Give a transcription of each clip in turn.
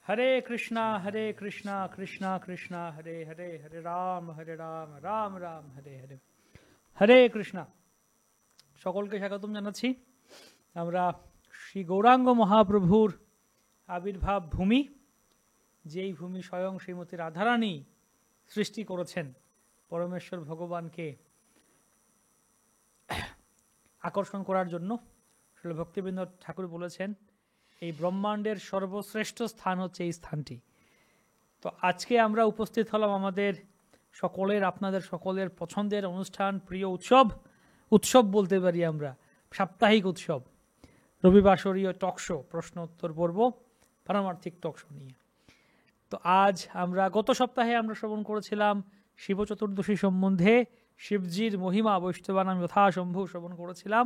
हरे कृष्णा कृष्णा कृष्णा हरे हरे, हरे राम राम राम हरे हरे। হরে কৃষ্ণা। সকলকে স্বাগতম জানাচ্ছি। আমরা শ্রী গৌরাঙ্গ মহাপ্রভুর আবির্ভাব ভূমি, যেই ভূমি স্বয়ং শ্রীমতী রাধারানী সৃষ্টি করেছেন পরমেশ্বর ভগবানকে আকর্ষণ করার জন্য। শ্রীল ভক্তিবৃন্দ ঠাকুর বলেছেন এই ব্রহ্মাণ্ডের সর্বশ্রেষ্ঠ স্থান হচ্ছে এই স্থানটি। তো আজকে আমরা উপস্থিত হলাম আমাদের সকলের, আপনাদের সকলের পছন্দের অনুষ্ঠান, প্রিয় উৎসব বলতে পারি আমরা, সাপ্তাহিক উৎসব রবিবাসরীয় টকশো, প্রশ্ন উত্তর পর্ব, পারমার্থিক টকশো নিয়ে। তো আজ আমরা গত সপ্তাহে আমরা শ্রবণ করেছিলাম শিব চতুর্দশী সম্বন্ধে, শিবজির মহিমা বৈষ্ণবানাম যথাশম্ভু শ্রবণ করেছিলাম।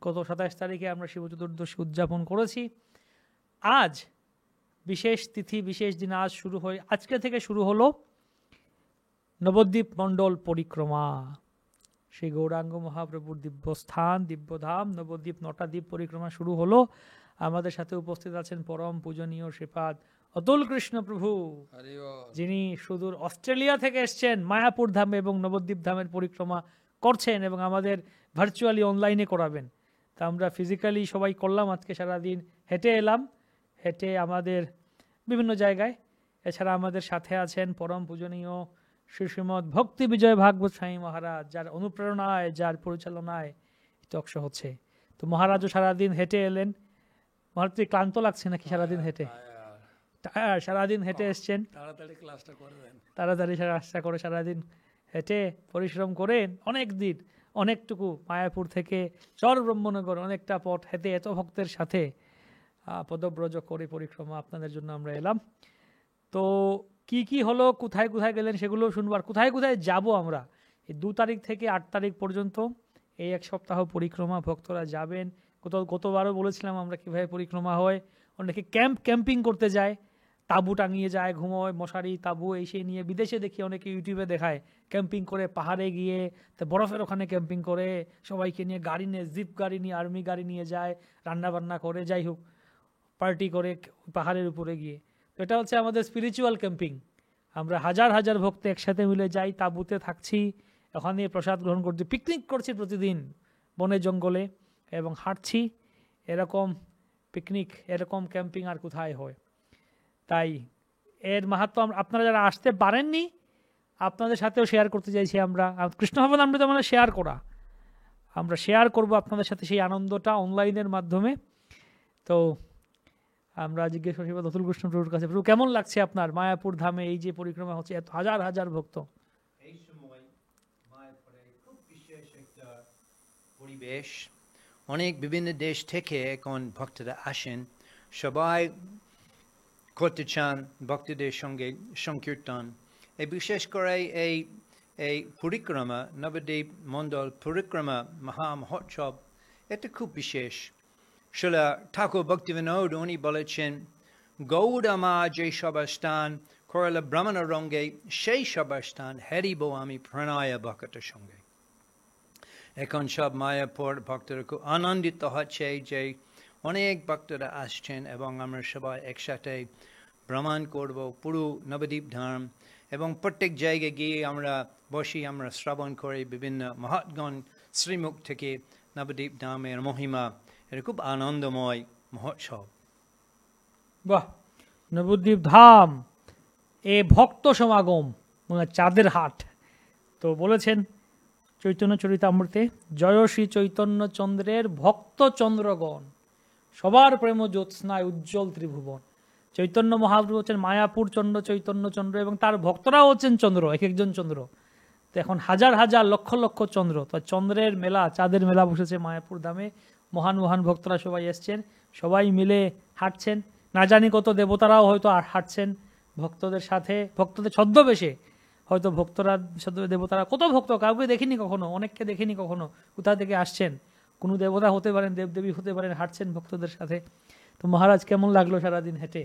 গত 27 তারিখে আমরা শিব চতুর্দশী উদযাপন করেছি। আজ বিশেষ তিথি, বিশেষ দিন। আজকে থেকে শুরু হলো নবদ্বীপ মণ্ডল পরিক্রমা। শ্রী গৌরাঙ্গ মহাপ্রভুর দিব্যস্থান, দিব্যধাম নবদ্বীপ 9টা দ্বীপ পরিক্রমা শুরু হলো। আমাদের সাথে উপস্থিত আছেন পরম পূজনীয় শ্রীপাদ অতুল কৃষ্ণ প্রভু, যিনি সুদূর অস্ট্রেলিয়া থেকে এসছেন, মায়াপুর ধামে এবং নবদ্বীপ ধামের পরিক্রমা করছেন এবং আমাদের ভার্চুয়ালি অনলাইনে করাবেন। তা আমরা ফিজিক্যালি সবাই করলাম, আজকে সারাদিন হেঁটে এলাম, হেঁটে আমাদের বিভিন্ন জায়গায়। এছাড়া আমাদের সাথে আছেন পরম পূজনীয় শ্রীমৎ ভক্তি বিজয় ভাগবত স্বামী মহারাজ, যার অনুপ্রেরণায়, যার পরিচালনায় টকশো হচ্ছে। তো মহারাজও সারাদিন হেঁটে এলেন। মহারাজ ক্লান্ত লাগছে নাকি সারাদিন হেঁটে? সারাদিন হেঁটে এসছেন, তাড়াতাড়ি রাস্তা করে সারাদিন হেঁটে পরিশ্রম করে অনেকটুকু মায়াপুর থেকে চর ব্রহ্মনগর অনেকটা পথ হেঁটে এত ভক্তের সাথে পদব্রজ করে পরিক্রমা আপনাদের জন্য আমরা এলাম। তো কি হলো, কোথায় কোথায় গেলেন সেগুলো শুনবার, কোথায় কোথায় যাব আমরা এই 2 তারিখ থেকে 8 তারিখ পর্যন্ত এই এক সপ্তাহ পরিক্রমা ভক্তরা যাবেন। গতবারও বলেছিলাম আমরা কিভাবে পরিক্রমা হয়। অনেকে ক্যাম্পিং করতে যায়, তাঁবু টাঙিয়ে যায়, ঘুমোয়, মশারি তাঁবু এই সেই নিয়ে। বিদেশে দেখি অনেকে ইউটিউবে দেখায় ক্যাম্পিং করে, পাহাড়ে গিয়ে তো বরফের ওখানে ক্যাম্পিং করে, সবাইকে নিয়ে গাড়ি নিয়ে, জিপ গাড়ি নিয়ে, আর্মি গাড়ি নিয়ে যায়, রান্না বান্না করে, যাই হোক পার্টি করে পাহাড়ের উপরে গিয়ে। তো এটা হচ্ছে আমাদের স্পিরিচুয়াল ক্যাম্পিং। আমরা হাজার হাজার ভক্ত একসাথে মিলে যাই, তাঁবুতে থাকছি, ওখানে প্রসাদ গ্রহণ করছি, পিকনিক করছি প্রতিদিন বনে জঙ্গলে এবং হাঁটছি। এরকম পিকনিক, এরকম ক্যাম্পিং আর কোথায় হয়? তাই এর মাহাত্ম আপনারা যারা আসতে পারেননি আপনাদের সাথেও শেয়ার করতে চাইছি। আমরা কৃষ্ণ ভবনামৃত মানে শেয়ার করা, আমরা শেয়ার করব আপনাদের সাথে সেই আনন্দটা অনলাইনের মাধ্যমে। তো আমরা জিজ্ঞেস করছি অতুল কৃষ্ণ প্রভুর কাছে, প্রভু কেমন লাগছে আপনার মায়াপুর ধামে এই যে পরিক্রমা হচ্ছে, এত হাজার হাজার ভক্ত? এই সময় মায়াপুরে খুব বিশেষ একটা পরিবেশ। অনেক বিভিন্ন দেশ থেকে এখন ভক্তরা আসেন, সবাই করতে চান ভক্তদের সঙ্গে সংকীর্তন। এই বিশেষ করে এই পরিক্রমা, নবদ্বীপ মণ্ডল পরিক্রমা মহা মহোৎসব, এটা খুব বিশেষ। শিলা ঠাকুর ভক্তিবিনোদ উনি বলেছেন, গৌড় আমার যে সবাস্থান করলা ব্রাহ্মণ রঙ্গে, সেই সবাস্থান হেরিব আমি প্রণয় ভক্তের সঙ্গে। এখন সব মায়াপুর ভক্তরা খুব আনন্দিত হচ্ছে যে অনেক ভক্তরা আসছেন এবং আমরা সবাই একসাথে ভ্রমণ করব পুরো নবদ্বীপ ধাম। এবং প্রত্যেক জায়গায় গিয়ে আমরা বসি, আমরা শ্রবণ করি বিভিন্ন মহাৎগণ শ্রীমুখ থেকে নবদ্বীপ ধামের মহিমা। এটা খুব আনন্দময় মহোৎসব। বাহ, নবদ্বীপ ধাম এ ভক্ত সমাগম, চাঁদের হাট। তো বলেছেন চৈতন্য চরিতামৃতে, জয় শ্রী চৈতন্য চন্দ্রের ভক্ত চন্দ্রগণ, সবার প্রেম জ্যোৎস্নায় উজ্জ্বল ত্রিভুবন। চৈতন্য মহাপ্রভু হচ্ছেন মায়াপুর চন্দ্র, চৈতন্য চন্দ্র, এবং তার ভক্তরাও হচ্ছেন চন্দ্র, এক একজন চন্দ্র। তো এখন হাজার হাজার লক্ষ লক্ষ চন্দ্র, তো চন্দ্রের মেলা, চাঁদের মেলা বসেছে মায়াপুর ধামে। মহান মহান ভক্তরা সবাই এসছেন, সবাই মিলে হাঁটছেন। না জানি কত দেবতারাও হয়তো হাঁটছেন ভক্তদের সাথে, ভক্তদের ছদ্মবেশে। হয়তো ভক্তরা দেবতারা, কত ভক্ত, কাউকে দেখিনি কখনো, অনেককে দেখিনি কখনো, কোথা থেকে আসছেন, কোনো দেবতা হতে পারেন, দেবদেবী হতে পারেন, হাঁটছেন ভক্তদের সাথে। তো মহারাজ কেমন লাগলো সারাদিন হেঁটে?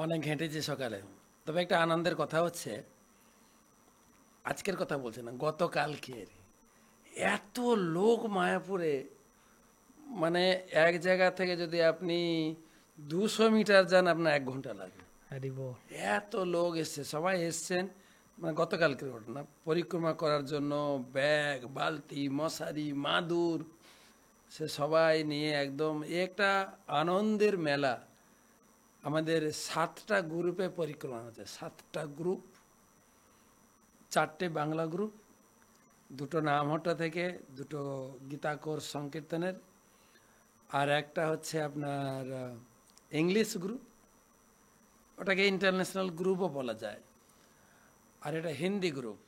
অনেক হেঁটেছে সকালে। তবে একটা আনন্দের কথা হচ্ছে, আজকের কথা বলছে না, গতকালকের এত লোক মায়াপুরে মানে এক জায়গা থেকে যদি আপনি 200 মিটার যান আপনার 1 ঘন্টা লাগবে। হরি বল। এত লোক এসছে, সবাই এসছেন, মানে গতকালকের ঘটনা, পরিক্রমা করার জন্য ব্যাগ, বালতি, মশারি, মাদুর, সে সবাই নিয়ে একদম একটা আনন্দের মেলা। আমাদের 7টা গ্রুপে পরিক্রমা হচ্ছে, 7টা গ্রুপ, 4টে বাংলা গ্রুপ, 2টো নামহট্টা থেকে, 2টো গীতাকোর সংকীর্তনের, আর একটা হচ্ছে আপনার ইংলিশ গ্রুপ, ওটাকে ইন্টারন্যাশনাল গ্রুপও বলা যায়, আর এটা হিন্দি গ্রুপ।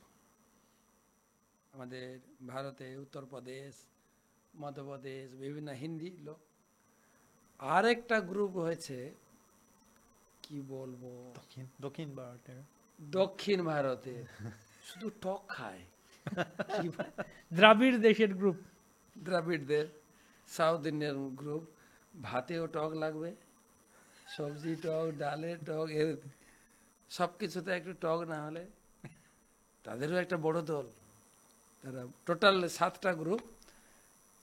আমাদের ভারতে উত্তরপ্রদেশ, মধ্যপ্রদেশ, বিভিন্ন হিন্দি লোক। আরেকটা গ্রুপ হয়েছে, কি বলবো, দক্ষিণ ভারতের দক্ষিণ ভারতে, শুধু টক খায়। কি দ্রাবিড় দেশের গ্রুপ। দ্রাবিড়দের, সাউথ ইন্ডিয়ান গ্রুপ, ভাতেও টক লাগবে, সবজি টক, ডালে টক, এর সব কিছুতে একটু টক না হলে, তাদেরও একটা বড় দল। তারা টোটাল 7টা গ্রুপ,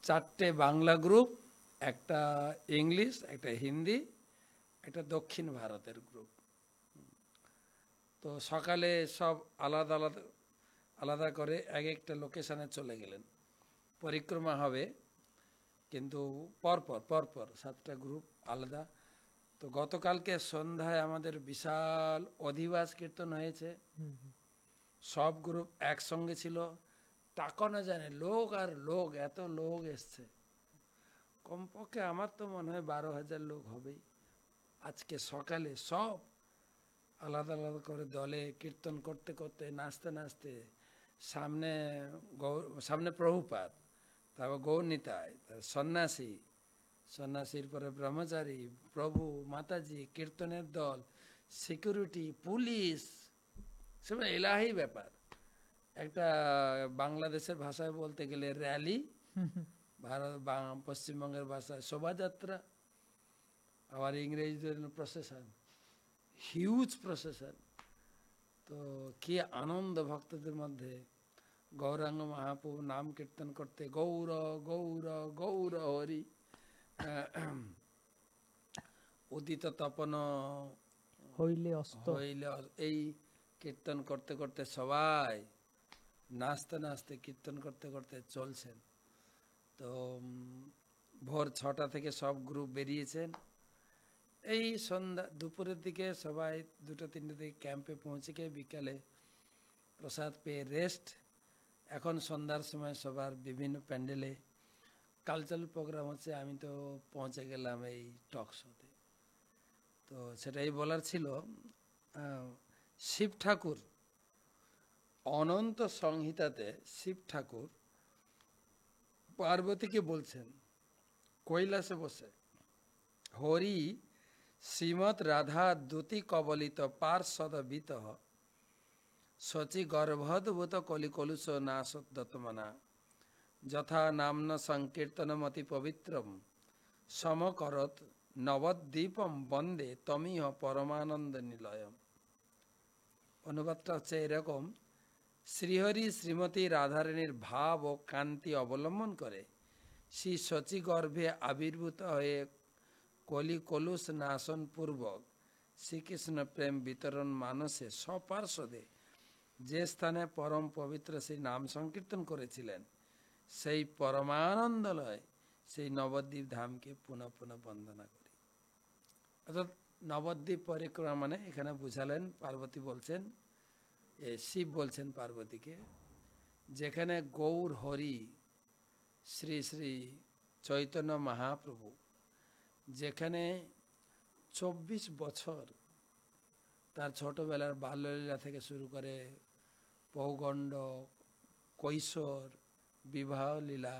4টে বাংলা গ্রুপ, একটা ইংলিশ, একটা হিন্দি, একটা দক্ষিণ ভারতের গ্রুপ। তো সকালে সব আলাদা আলাদা আলাদা করে এক একটা লোকেশনে চলে গেলেন। পরিক্রমা হবে কিন্তু পরপর পরপর 7টা গ্রুপ আলাদা। তো গতকালকে সন্ধ্যায় আমাদের বিশাল অধিবাস কীর্তন হয়েছে, সব গ্রুপ একসঙ্গে ছিল, তাকানো জানে লোক আর লোক, এত লোক এসছে, কমপক্ষে আমার তো মনে হয় 12,000 লোক হবেই। আজকে সকালে সব আলাদা আলাদা করে দলে কীর্তন করতে করতে, নাচতে নাচতে, সামনে প্রভুপাদ, তারপর গৌরনিতাই, সন্ন্যাসী, সন্ন্যাসীর পরে ব্রহ্মচারী, প্রভু, মাতাজি, কীর্তনের দল, সিকিউরিটি, পুলিশ, সব এলাহি ব্যাপার। একটা বাংলাদেশের ভাষায় বলতে গেলে র্যালি, পশ্চিমবঙ্গের ভাষায় শোভাযাত্রা, আবার ইংরেজদের প্রসেশন, হিউজ প্রসেশন। তো কি আনন্দ ভক্তদের মধ্যে। গৌরাঙ্গ মহাপ্রভু নাম কীর্তন করতে, গৌর গৌর গৌর হরি, উদিত তপন হইলে অস্ত। হইলে, এই কীর্তন করতে করতে সবাই নাচতে নাচতে কীর্তন করতে করতে চলছেন। তো ভোর 6টা থেকে সব গ্রুপ বেরিয়েছেন। এই সন্ধ্যা দুপুরের দিকে সবাই 2টা-3টে দিকে ক্যাম্পে পৌঁছে গিয়ে বিকালে প্রসাদ পেয়ে রেস্ট। এখন সন্ধ্যার সময় সবার বিভিন্ন প্যান্ডেলে কালচারাল প্রোগ্রাম হচ্ছে। আমি তো পৌঁছে গেলাম এই টক শোতে। তো সেটাই বলার ছিল, শিব ঠাকুর অনন্ত সংহিতাতে শিব ঠাকুর পার্বতীকে বলছেন কৈলাসে বসে, হরি শ্রীমৎ রাধা দ্যুতি কবলিত পার্শ্বদবিত শচী গর্ভদ্ভূত কলিকলুষ নাশোদ্যতমনা যথা নাম্ন সংকীর্তনমতি পবিত্রম সমকরত নবদ্বীপম বন্দে তমিহ পরমানন্দ নিলয়ম। অনুবাদটা হচ্ছে এরকম, শ্রীহরি শ্রীমতী রাধারানীর ভাব ও কান্তি অবলম্বন করে শ্রী শচী গর্ভে আবির্ভূত হয়ে কলি কলুষ নাশন পূর্বক শ্রীকৃষ্ণ প্রেম বিতরণ মানসে স্বপার্শ্বদে যে স্থানে পরম পবিত্র সেই নাম সংকীর্তন করেছিলেন, সেই পরমানন্দলয় সেই নবদ্বীপ ধামকে পুনঃ পুনঃ বন্দনা করি। অর্থাৎ নবদ্বীপ পরিক্রমা মানে এখানে বুঝালেন, পার্বতী বলছেন, শিব বলছেন পার্বতীকে, যেখানে গৌর হরি শ্রী শ্রী চৈতন্য মহাপ্রভু, যেখানে 24 বছর তার ছোটবেলার বাল্যলীলা থেকে শুরু করে পৌগণ্ড, কৈশোর, বিবাহ লীলা,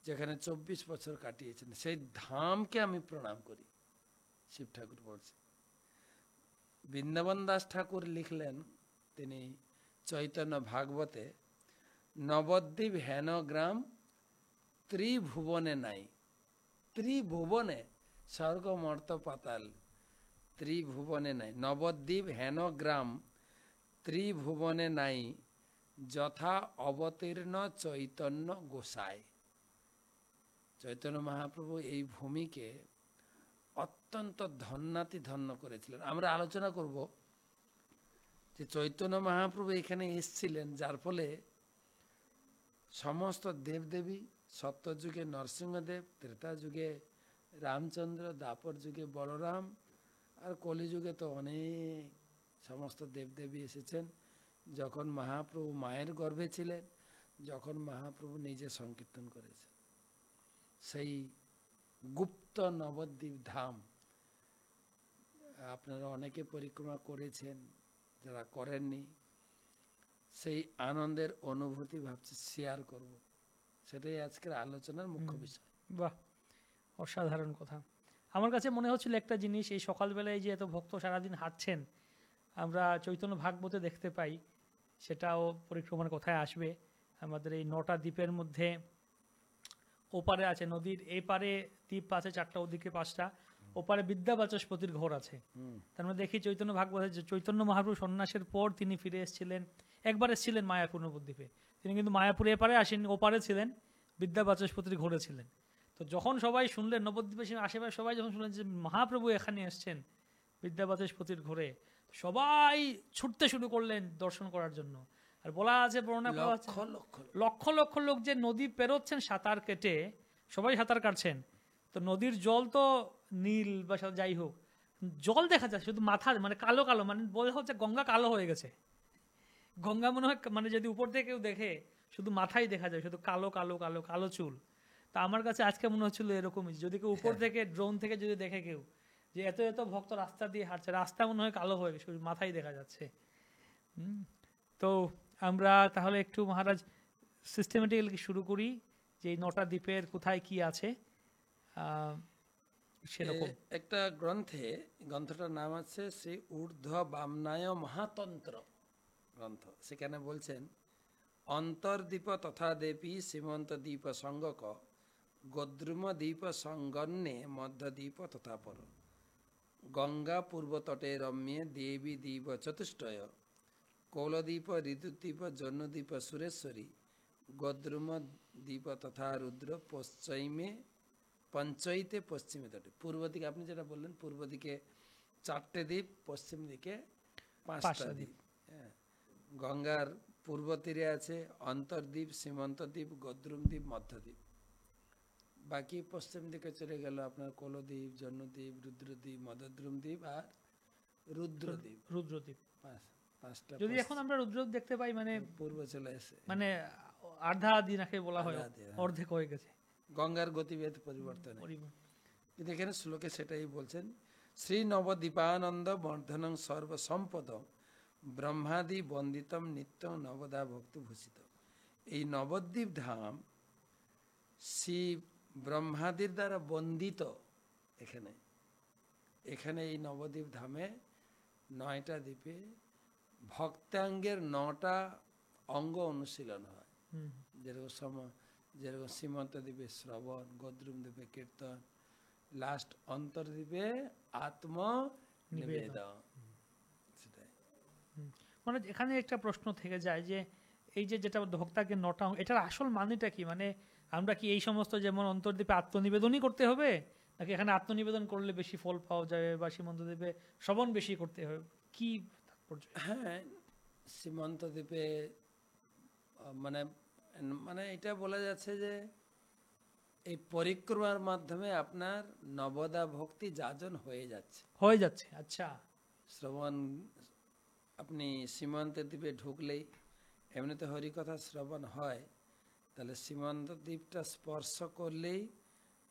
যেখানে 24 বছর কাটিয়েছেন, সেই ধামকে আমি প্রণাম করি, শিব ঠাকুর বলছেন। বৃন্দাবন দাস ঠাকুর লিখলেন, তিনি চৈতন্য ভাগবতে, নবদ্বীপ হেন গ্রাম ত্রিভুবনে নাই। ত্রিভুবনে, স্বর্গ মর্ত পাতাল, ত্রিভুবনে নাই। নবদ্বীপ হেন গ্রাম ত্রিভুবনে নাই, যথা অবতীর্ণ চৈতন্য গোসাই। চৈতন্য মহাপ্রভু এই ভূমিকে অত্যন্ত ধন্য করেছিলেন। আমরা আলোচনা করব যে চৈতন্য মহাপ্রভু এখানে এসেছিলেন, যার ফলে সমস্ত দেবদেবী, সত্যযুগে নরসিংহদেব, ত্রেতা যুগে রামচন্দ্র, দ্বাপর যুগে বলরাম, আর কলিযুগে তো অনেক সমস্ত দেবদেবী এসেছেন। যখন মহাপ্রভু মায়ের গর্ভে ছিলেন, যখন মহাপ্রভু নিজে সংকীর্তন করেছেন, সেই গুপ্ত নবদ্বীপ ধাম আপনারা অনেকে পরিক্রমা করেছেন, যারা করেননি সেই আনন্দের অনুভূতি ভাবছি শেয়ার করব। সেটাই আজকের আলোচনার মুখ্য বিষয়। বাহ, অসাধারণ কথা। আমার কাছে মনে হচ্ছিল একটা জিনিস, এই সকালবেলায় যে এত ভক্ত সারাদিন হাঁটছেন, আমরা চৈতন্য ভাগবতে দেখতে পাই, সেটাও পরিক্রমার কথায় আসবে। আমাদের এই 9টা দ্বীপের মধ্যে ওপারে আছে, নদীর এই পারে দ্বীপ আছে 4টা, ওদিকে 5টা, ওপারে বিদ্যাবাচস্পতির ঘর আছে। তার মধ্যে দেখি চৈতন্য ভাগবতে যে চৈতন্য মহাপ্রভু সন্ন্যাসের পর তিনি ফিরে এসেছিলেন, একবার এসেছিলেন মায়াপুর নবদ্বীপে, তিনি কিন্তু মায়াপুর এপারে আসেননি, ওপারে ছিলেন, বিদ্যাবাচস্পতির ঘরে ছিলেন। তো যখন সবাই শুনলেন, নবদ্বীপের আশেপাশে সবাই যখন শুনলেন যে মহাপ্রভু এখানে এসছেন বিদ্যাবাচস্পতির ঘরে, সবাই ছুটতে শুরু করলেন দর্শন করার জন্য। আর বলা আছে, বর্ণনা করা আছে, লক্ষ লক্ষ লোক যে নদী পেরোচ্ছেন সাঁতার কেটে, সবাই সাঁতার কাটছেন। তো নদীর জল তো নীল বা যাই হোক, জল দেখা যায় শুধু মাথা, মানে কালো কালো, মানে বলা হচ্ছে গঙ্গা কালো হয়ে গেছে। গঙ্গা মনে হয় মানে যদি উপর থেকে কেউ দেখে শুধু মাথাই দেখা যায়, শুধু কালো কালো কালো কালো চুল। তা আমার কাছে আজকে মনে হচ্ছিল এরকমই, যদি কেউ উপর থেকে ড্রোন থেকে যদি দেখে কেউ যে এত এত ভক্ত রাস্তা দিয়ে হাঁটছে, রাস্তা মনে হয় কালো হয়ে গেছে, শুধু মাথাই দেখা যাচ্ছে। তো আমরা তাহলে একটু মহারাজ সিস্টেমেটিক্যালি শুরু করি যে এই 9টা দ্বীপের কোথায় কি আছে। সেরকম একটা গ্রন্থটার নাম আছে শ্রী ঊর্ধ্ব বামনায় মহাতন্ত্র গ্রন্থ। সেখানে বলছেন, অন্তর্দ্বীপ তথা দেবী সীমন্ত দ্বীপ সঙ্গক গদ্রুম দ্বীপ সংগন্যে মধ্যদ্বীপ তথা পর গঙ্গা পূর্বতটে রম্যে দেবী দ্বীপ চতুষ্টয় কৌলদ্বীপ ঋতুদ্বীপ জন্মদ্বীপ সুরেশ্বরী গদ্রুম দ্বীপ তথা রুদ্র পশ্চিমে পঞ্চইতে পশ্চিমে তটে। পূর্ব দিকে আপনি যেটা বললেন, পূর্ব দিকে 4টে দ্বীপ, পশ্চিম দিকে 5টা দ্বীপ। হ্যাঁ, গঙ্গার পূর্ব তীরে আছে অন্তর্দ্বীপ, সীমন্ত দ্বীপ, গদ্রুম দ্বীপ, মধ্যদ্বীপ। বাকি পশ্চিম দিকে চলে গেল আপনার কৌলদ্বীপ, জন্মদ্বীপ, রুদ্রদ্বীপ, মদদ্রুম দ্বীপ আর রুদ্রদ্বীপ। রুদ্রদ্বীপ 5টা। যদি এখন আমরা রুদ্রদ্বীপ দেখতে পাই, মানে পূর্ব চলে এসে মানে আধা দিনাকে বলা হয়, অর্ধেক হয়ে গেছে, গঙ্গার গতিবেদ পরিবর্তন। কিন্তু এখানে শ্লোকে সেটাই বলছেন, শ্রী নবদ্বীপানন্দ বর্ধনং সর্বসম্পদ ব্রহ্মাদি বন্দিতম নিত্যং নবদা ভক্তি ভূষিত। এই নবদ্বীপ ধাম শিব ব্রহ্মাদির দ্বারা বন্দিত। এখানে এই নবদ্বীপ ধামে 9টা দ্বীপে ভক্তাঙ্গের 9টা অঙ্গ অনুশীলন হয়। যেরকম সীমন্ত দ্বীপে শ্রবণ, গদ্রুম দ্বীপে কীর্তন, লাস্ট অন্তর্দ্বীপে আত্ম নিবেদন। সেটাই মানে এখানে একটা প্রশ্ন থেকে যায় যে এই যে যেটা ভক্তাকে 9টা, এটার আসল মানেটা কি? মানে আমরা কি এই সমস্ত যেমন অন্তর্দ্বীপে আত্মনিবেদনই করতে হবে, নাকি এখানে আত্মনিবেদন করলে বেশি ফল পাওয়া যাবে, বা সীমন্ত দ্বীপে শ্রবণ বেশি করতে হবে, কি তাৎপর্য? হ্যাঁ, সীমন্ত দ্বীপে মানে এটা বলা যাচ্ছে যে এই পরিক্রমার মাধ্যমে আপনার নবদা ভক্তি যাজন হয়ে যাচ্ছে। আচ্ছা, শ্রবণ আপনি সীমান্ত দ্বীপে ঢুকলেই এমনিতে হরিকথা শ্রবণ হয়, তাহলে সীমান্ত দ্বীপটা স্পর্শ করলেই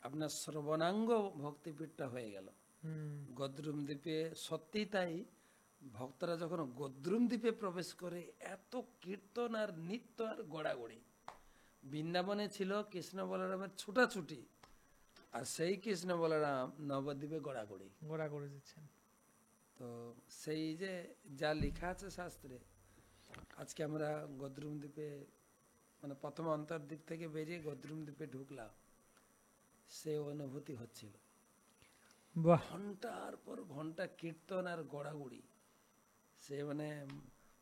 আপনার শ্রবণাঙ্গ ভক্তিপীঠটা হয়ে গেল। গদ্রুম দ্বীপে সত্যি তাই, ভক্তরা যখন গদ্রুম দ্বীপে প্রবেশ করে এত কীর্তন আর নৃত্য আর গোড়াগড়ি। বৃন্দাবনে ছিল কৃষ্ণ বলরামের ছুটাছুটি, আর সেই কৃষ্ণ বলরাম নবদ্বীপে গোড়াগড়ি দিচ্ছেন। তো সেই যে যা লেখা আছে শাস্ত্রে, আজকে আমরা গদ্রুম দ্বীপে মানে প্রথম অন্তর্দ্বীপ থেকে বেরিয়ে গদ্রুম দ্বীপে ঢুকলাম, সে অনুভূতি হচ্ছিল। ঘন্টার পর ঘন্টা কীর্তন আর গোড়াগুড়ি, সে মানে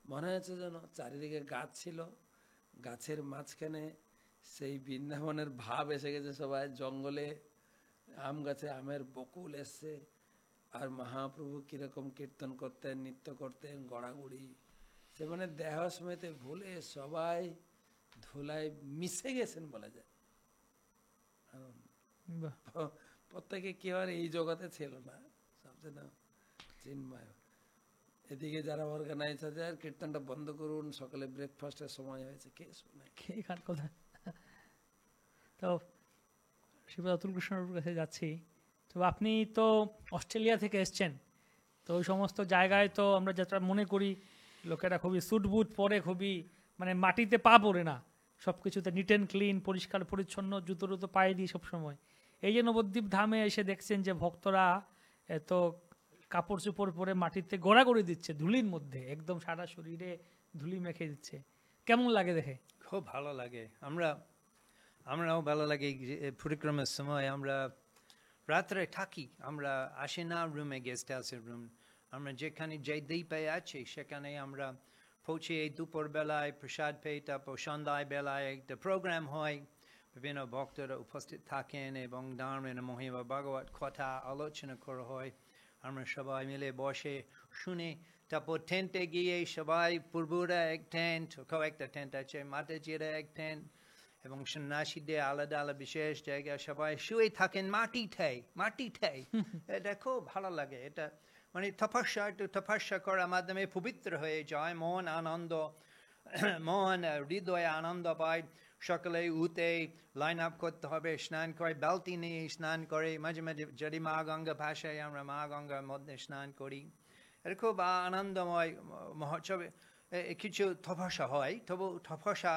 মনে হচ্ছে যেন চারিদিকে গাছ ছিল, গাছের মাঝখানে সেই বৃন্দাবনের ভাব এসে গেছে সবাই। জঙ্গলে আম গাছে আমের বকুল এসছে, আর মহাপ্রভু কিরকম কীর্তন করতেন, নৃত্য করতেন, গড়াগড়ি, সে মানে দেহ সমেতে ভুলে সবাই ধুলায় মিশে গেছেন বলা যায়। বাহ, প্রত্যেকে কেউ আর এই জগতে ছিল না, সব যেন চিন্ময়। এদিকে যারা অর্গানাইজ আছে, আর কীর্তনটা বন্ধ করুন, সকালে ব্রেকফাস্টের সময় হয়েছে, কে শোনে? কে কার কথা। তো শিবরাজ অতুল কৃষ্ণর কাছে যাচ্ছি। তো আপনি তো অস্ট্রেলিয়া থেকে এসছেন, তো ওই সমস্ত জায়গায় তো আমরা যেটা মনে করি লোকেরা খুবই স্যুট বুট পরে, খুবই মানে মাটিতে পা পড়ে না, সব কিছুতে নিট অ্যান্ড ক্লিন, পরিষ্কার পরিচ্ছন্ন, জুতো টুতো পায়ে দিই সবসময়। এই যে নবদ্বীপ ধামে এসে দেখছেন যে ভক্তরা এত কাপড় চোপড় পরে মাটিতে গড়াগড়ি দিচ্ছে ধুলির মধ্যে, একদম সারা শরীরে ধুলি মেখে দিচ্ছে, কেমন লাগে দেখে? খুব ভালো লাগে। আমরাও ভালো লাগে। পরিক্রমার সময় আমরা রাত্রে থাকি, আমরা আসি না রুমে, গেস্ট হাউসের রুম। আমরা যেখানে যে দ্বীপে আছি সেখানে আমরা পৌঁছে দুপুর বেলায় প্রসাদ পেয়ে, তারপর সন্ধ্যায় বেলায় একটা প্রোগ্রাম হয়, বিভিন্ন ভক্তরা উপস্থিত থাকেন এবং ধর্মের মহিমা ভাগবত কথা আলোচনা করা হয়। আমরা সবাই মিলে বসে শুনে, তারপর টেন্টে গিয়ে সবাই, পূর্বরা এক টেন্ট, কয়েকটা টেন্ট আছে, মাতাজিরা এক টেন্ট, এবং সন্ন্যাসীদের আলাদা আলাদা বিশেষ জায়গায় সবাই শুয়ে থাকেন মাটিতে। এটা খুব ভালো লাগে। এটা মানে তপস্যা করার মাধ্যমে পবিত্র হয়ে যায় মন, হৃদয়ে আনন্দ পায়। সকালে উঠে লাইন আপ করতে হবে, স্নান করে, বালতি নিয়ে স্নান করে, মাঝে মাঝে যদি মা গঙ্গা ভাষায় আমরা মা গঙ্গার মধ্যে স্নান করি। এটা খুব আনন্দময় মহোৎসবে। কিছু তপস্যা হয়, তবু তপস্যা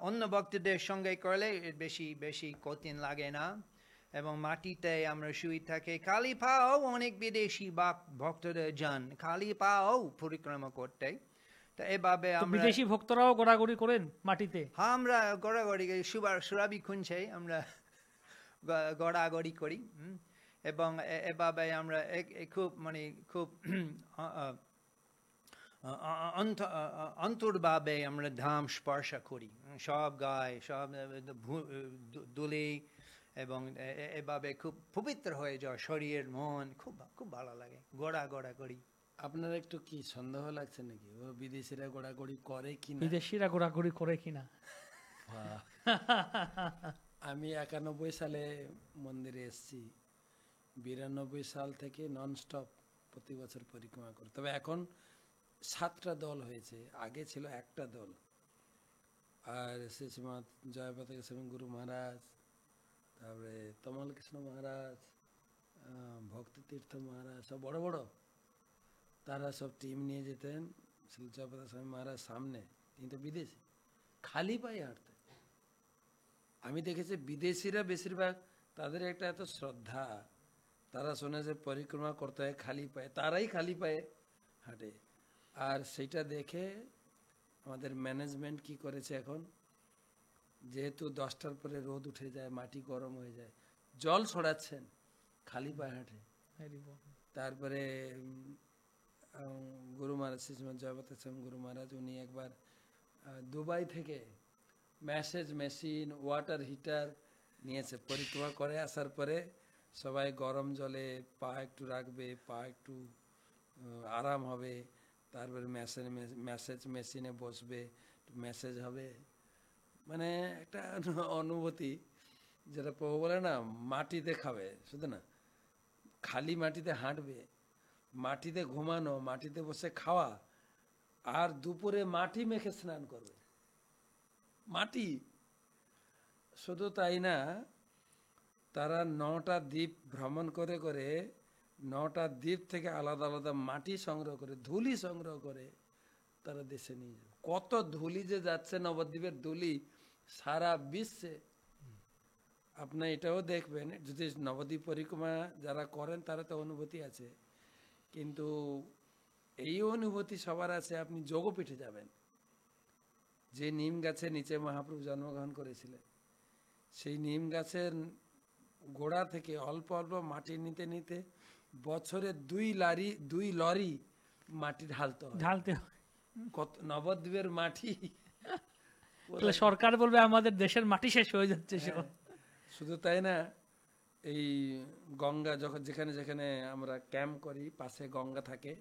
অন্য ভক্তদের সঙ্গে করলে বেশি কঠিন লাগে না। এবং মাটিতে আমরা শুয়ে থাকি, খালি পাও অনেক বিদেশি ভক্তরা যান খালি পাও পরিক্রমা করতে। তো এভাবে আমরা বিদেশি ভক্তরাও গড়াগড়ি করেন মাটিতে? হ্যাঁ, আমরা গড়াগড়ি সুরাবি খুঁজছে, আমরা গড়াগড়ি করি। এবং এভাবে আমরা খুব অন্তর্ভাবে আমরা ধাম স্পর্শ করি, সব গায়ে, সব দুলি, এবং এভাবে খুব পবিত্র হয়ে যায় শরীর, মন, খুব ভালো লাগে। গড়া করি। আপনার একটু কি সন্দেহ লাগছে নাকি ও বিদেশিরা গোড়াগড়ি করে কিনা? বিদেশিরা ঘোরাঘুরি করে কিনা? আমি 91 সালে মন্দিরে এসেছি, 92 সাল থেকে ননস্টপ প্রতি বছর পরিক্রমা করি। তবে এখন 7টা দল হয়েছে, আগে ছিল একটা দল। আর শ্রীমৎ জয়পতাকা স্বামী গুরু মহারাজ, তারপরে তমাল কৃষ্ণ মহারাজ, ভক্তি তীর্থ মহারাজ, সব বড় বড়, তারা সব টিম নিয়ে যেতেন। শ্রী জয়পতাকা স্বামী মহারাজ সামনে, তিনি তো বিদেশি, খালি পায়ে হাঁটতেন। আমি দেখেছি বিদেশিরা বেশিরভাগ, তাদের একটা এত শ্রদ্ধা, তারা শোনে যে পরিক্রমা করতে হয় খালি পায়ে, তারাই খালি পায়ে হাঁটে। আর সেটা দেখে আমাদের ম্যানেজমেন্ট কি করেছে এখন, যেহেতু 10টার পরে রোদ উঠে যায়, মাটি গরম হয়ে যায়, জল ছড়াচ্ছেন, খালি পায়ে হাঁটে। তারপরে গুরু মহারাজ শ্রীমৎ জয়পতাকা স্বামী গুরু মহারাজ, উনি একবার দুবাই থেকে ম্যাসেজ মেশিন, ওয়াটার হিটার নিয়েছে। পরিক্রমা করে আসার পরে সবাই গরম জলে পা একটু রাখবে, পা একটু আরাম হবে, তারপরে ম্যাসেজ মেশিনে বসবে, ম্যাসেজ হবে। মানে একটা অনুভূতি, যেটা প্রভু বলে না, মাটিতে খাবে, শুধু না খালি মাটিতে হাঁটবে, মাটিতে ঘুমানো, মাটিতে বসে খাওয়া, আর দুপুরে মাটি মেখে স্নান করবে, মাটি। শুধু তাই না, তারা 9টা দ্বীপ ভ্রমণ করে করে 9টা দ্বীপ থেকে আলাদা আলাদা মাটি সংগ্রহ করে, ধুলি সংগ্রহ করে তারা দেশে নিয়ে যাবে। কত ধুলি যে যাচ্ছে, নবদ্বীপের ধুলি সারা বিশ্বে। আপনি এটাও দেখবেন, যদি নবদ্বীপ পরিক্রমা যারা করেন তারা তো অনুভূতি আছে, কিন্তু এই অনুভূতি সবার আছে। আপনি যোগপীঠে যাবেন, যে নিম গাছের নিচে মহাপ্রভু জন্মগ্রহণ করেছিলেন, সেই নিম গাছের গোড়া থেকে অল্প অল্প মাটি নিতে নিতে বছরে 2 লরি মাটি ঢালতে হয়। ঢালতে কত নবদ্বীপের মাটি তাহলে সরকার বলবে আমাদের দেশের মাটি শেষ হয়ে যাচ্ছে সব। হ্যাঁ, শুধু তাই না, এই গঙ্গা যখন যেখানে যেখানে আমরা ক্যাম্প করি পাশে গঙ্গা থাকে,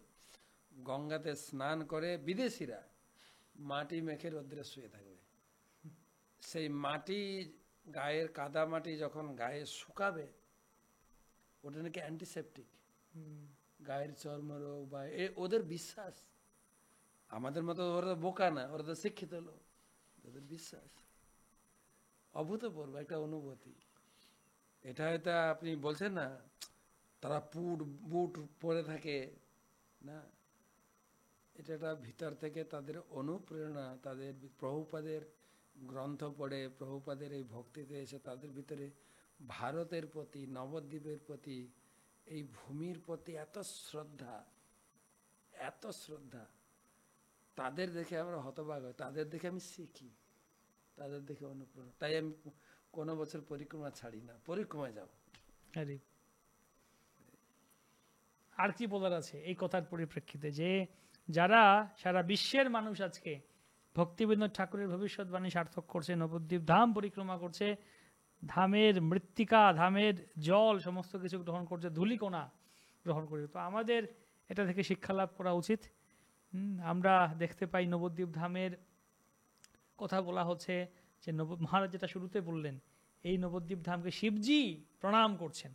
গঙ্গাতে স্নান করে বিদেশিরা মাটি মেখে রোদ্রে শুয়ে থাকবে। সেই মাটি, গায়ের কাদা মাটি যখন গায়ে শুকাবে, ওটা নাকি অ্যান্টিসেপটিক, গায়ের চর্মরোগ বা ওদের বিশ্বাস। আমাদের মতো ওরা তো বোকা না, ওরা তো শিক্ষিত লোক, ওদের বিশ্বাস। অভূতপূর্ব একটা অনুভূতি এটা। হয়তো আপনি বলছেন না তারা বুট পরে থাকে না, এটা একটা ভিতর থেকে তাদের অনুপ্রেরণা, তাদের প্রভুপাদের গ্রন্থ পড়ে, প্রভুপাদের এই ভক্তিতে এসে তাদের ভিতরে ভারতের প্রতি, নবদ্বীপের প্রতি, এই ভূমির প্রতি এত শ্রদ্ধা, এত শ্রদ্ধা। তাদের দেখে আমরা হতবাক হই, তাদের দেখে আমি শিখি, তাদের দেখে অনুপ্রেরণা। তাই আমি কোনো বছর পরিক্রমা ছাড়ি না, পরিক্রমায় যাব। আরে, আর কি বলার আছে এই কথার পরিপ্রেক্ষিতে, যে যারা সারা বিশ্বের মানুষ আজকে ভক্তিবিনোদ ঠাকুরের ভবিষ্যৎবাণী সার্থক করছে, নবদ্বীপ ধাম পরিক্রমা করছে, ধামের মৃত্তিকা, ধামের জল সমস্ত কিছু গ্রহণ করছে, ধূলিকণা গ্রহণ করছে, তো আমাদের এটা থেকে শিক্ষা লাভ করা উচিত। আমরা দেখতে পাই নবদ্বীপ ধামের কথা বলা হচ্ছে যে মহারাজ যেটা শুরুতে বললেন, এই নবদ্বীপ ধামকে শিবজি প্রণাম করছেন।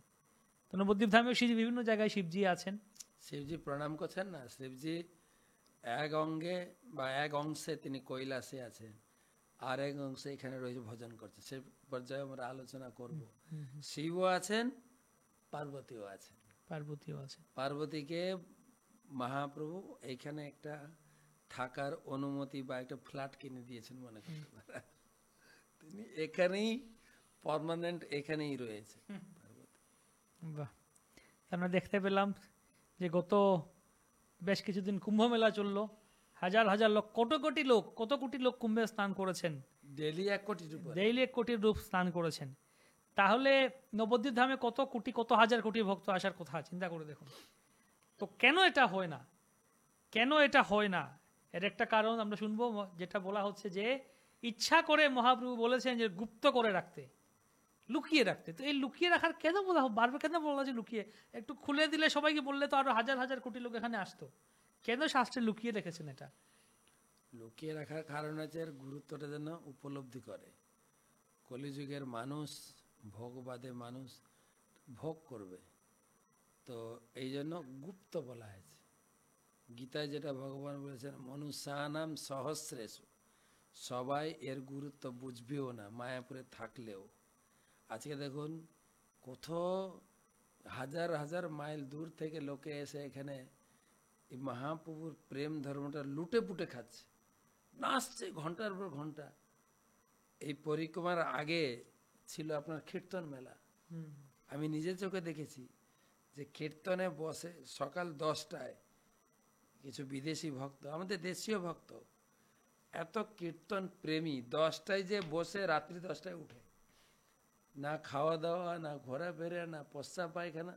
তো নবদ্বীপ ধামেও বিভিন্ন জায়গায় শিবজি আছেন। শিবজি প্রণাম করছেন না, শিবজি এক অঙ্গে বা এক অংশে তিনি কৈলাসে আছেন, আর এক অংশে এখানে রয়েছে ভজন করছে। সে পর্যায়ে আমরা আলোচনা করব। শিবও আছেন, পার্বতীও আছেন। পার্বতীও আছে। পার্বতীকে মহাপ্রভু এইখানে একটা থাকার অনুমতি বা একটা ফ্ল্যাট কিনে দিয়েছেন মনে করতে পারেন। তিনি এখানেই পার্মানেন্ট, এখানেই রয়েছে পার্বতী। বাহ, আমরা দেখতে পেলাম যে গত বেশ কিছুদিন কুম্ভ মেলা চললো, হাজার হাজার লোক, কত কোটি লোক কুম্ভে স্নান করেছেন, ডেইলি 1 কোটির উপর। ডেইলি 1 কোটির রূপ স্নান করেছেন। তাহলে নবদ্বীপ ধামে কত হাজার কোটি ভক্ত আসার কথা, চিন্তা করে দেখুন। তো কেন এটা হয় না, এর একটা কারণ আমরা শুনবো, যেটা বলা হচ্ছে যে ইচ্ছা করে মহাপ্রভু বলেছেন যে গুপ্ত করে রাখতে, লুকিয়ে রাখতে। তো এই লুকিয়ে রাখার কেন বলা, বারবার কেন বলা যে লুকিয়ে, একটু খুলে দিলে সবাইকে বললে তো আরো হাজার হাজার কোটি লোক এখানে আসতো। কেন শাস্ত্রে লুকিয়ে রেখেছেন এটা? লুকিয়ে রাখার কারণ আছে এর গুরুত্বটা যেন উপলব্ধি করে। কলিযুগের মানুষ, ভোগবাদে মানুষ ভোগ করবে, তো এই জন্য গুপ্ত বলা হয়েছে। গীতায় যেটা ভগবান বলেছেন, মনুষ্যানাম সহস্রেষু, সবাই এর গুরুত্ব বুঝবেও না মায়াপুরে থাকলেও। আজকে দেখুন কত হাজার হাজার মাইল দূর থেকে লোকে এসে এখানে এই মহাপ্রভুর প্রেম ধর্মটা লুটে পুটে খাচ্ছে, নাচছে ঘন্টার পর ঘন্টা। এই পরিক্রমার আগে ছিল আপনার কীর্তন মেলা। আমি নিজের চোখে দেখেছি যে কীর্তনে বসে সকাল 10টায় কিছু বিদেশি ভক্ত, আমাদের দেশীয় ভক্ত, এত কীর্তন প্রেমী, 10টায় যে বসে রাত্রি 10টায় উঠে, না খাওয়া দাওয়া, না ঘোরাফেরা, না প্রস্রাব পায়খানা,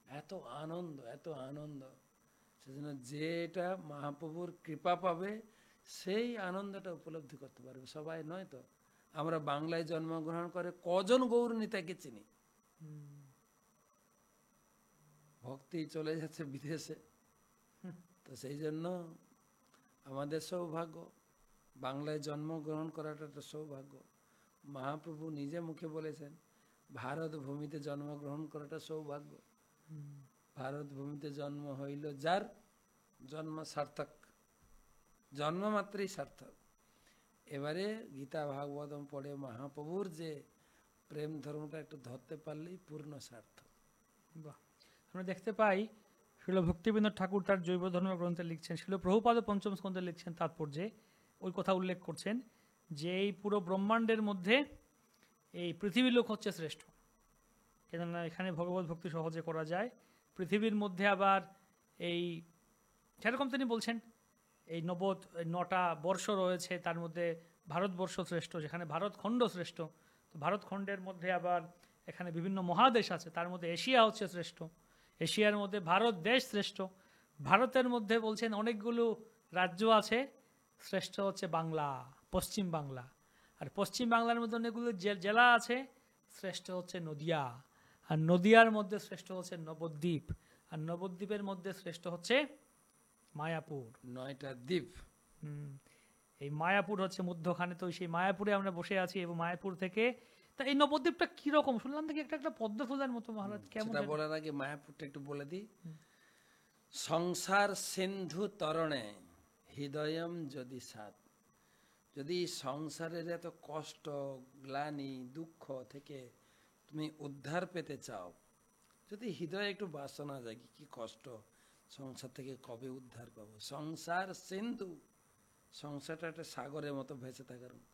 এত আনন্দ, এত আনন্দ। সেজন্য যেটা মহাপ্রভুর কৃপা পাবে সেই আনন্দটা উপলব্ধি করতে পারবে, সবাই নয়। তো আমরা বাংলায় জন্মগ্রহণ করে কজন গৌর নিতাইকে চিনি, ভক্তি চলে যাচ্ছে বিদেশে। তো সেই জন্য আমাদের সৌভাগ্য, বাংলায় জন্মগ্রহণ করাটা একটা সৌভাগ্য। মহাপ্রভু নিজে মুখে বলেছেন ভারত ভূমিতে জন্মগ্রহণ করাটা সৌভাগ্য। ভারত ভূমিতে জন্ম হইল যার, জন্ম সার্থক, জন্ম মাত্রই সার্থক। এবারে গীতা ভাগবতম পড়ে মহাপ্রভুর যে প্রেম ধর্মটা একটু ধরতে পারলেই পূর্ণ সার্থক। বাহ, আমরা দেখতে পাই শিল ভক্তিবিনোদ ঠাকুর তার জৈব ধর্ম গ্রন্থে লিখছেন, শিল প্রভুপাদ পঞ্চম স্কন্ধে লিখছেন তাৎপর্যে ওই কথা উল্লেখ করছেন যে এই পুরো ব্রহ্মাণ্ডের মধ্যে এই পৃথিবীর লোক হচ্ছে শ্রেষ্ঠ, কেননা এখানে ভগবত ভক্তি সহজে করা যায়। পৃথিবীর মধ্যে আবার এই সেরকম তিনি বলছেন এই 9টা বর্ষ রয়েছে, তার মধ্যে ভারতবর্ষ শ্রেষ্ঠ, যেখানে ভারতখণ্ড শ্রেষ্ঠ। তো ভারতখণ্ডের মধ্যে আবার এখানে বিভিন্ন মহাদেশ আছে, তার মধ্যে এশিয়া হচ্ছে শ্রেষ্ঠ, এশিয়ার মধ্যে ভারত দেশ শ্রেষ্ঠ। ভারতের মধ্যে বলছেন অনেকগুলো রাজ্য আছে, শ্রেষ্ঠ হচ্ছে বাংলা, পশ্চিম বাংলা। আর পশ্চিম বাংলার মধ্যে অনেকগুলো জেলা আছে, শ্রেষ্ঠ হচ্ছে নদিয়া, আর নদিয়ার মধ্যে শ্রেষ্ঠ হচ্ছে নবদ্বীপ, আর নবদ্বীপের মধ্যে শ্রেষ্ঠ হচ্ছে মায়াপুর। 9টা দ্বীপ। হুম, এই মায়াপুর হচ্ছে মধ্যখানে। তো সেই মায়াপুরে আমরা বসে আছি, এবং মায়াপুর থেকে তা এই নবদ্বীপটা কিরকম শুনলাম দেখি একটা একটা পদ্ম ফুলের মতো, মহারাজ কেমন সেটা যেন? বলার আগে মায়াপুরটা একটু বলে দিই। সংসার সিন্ধু তরণে হৃদয়ম যদি সাত, যদি সংসারের এত কষ্ট, গ্লানি, দুঃখ থেকে তুমি উদ্ধার পেতে চাও, যদি হৃদয়ে একটু বাসনা জাগে কি কষ্ট, সংসার থেকে কবে উদ্ধার পাবো। সংসার সিন্ধু, সংসারটা একটা সাগরের মতো ভেসে থাকার মতো।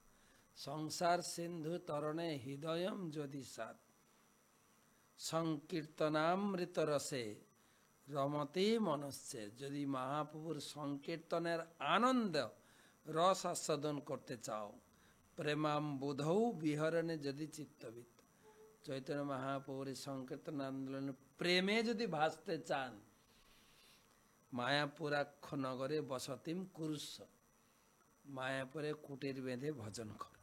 সংসার সিন্ধু তরণে হৃদয়ম যদি সাত, সংকীর্তনামৃত রসে রমতে মনস্যে, যদি মহাপ্রভুর সংকীর্তনের আনন্দ রস আস্বাদন করতে চাও, প্রেমাম বুধৌ বিহরণে যদি চিত্তবিত, চৈতন্য মহাপ্রভুর সংকীর্তন আন্দোলনে প্রেমে যদি ভাসতে চান, মায়াপুরাক্ষ নগরে বসতিম কুরুস্ব, মায়াপুরে কুটির বেঁধে ভজন করো।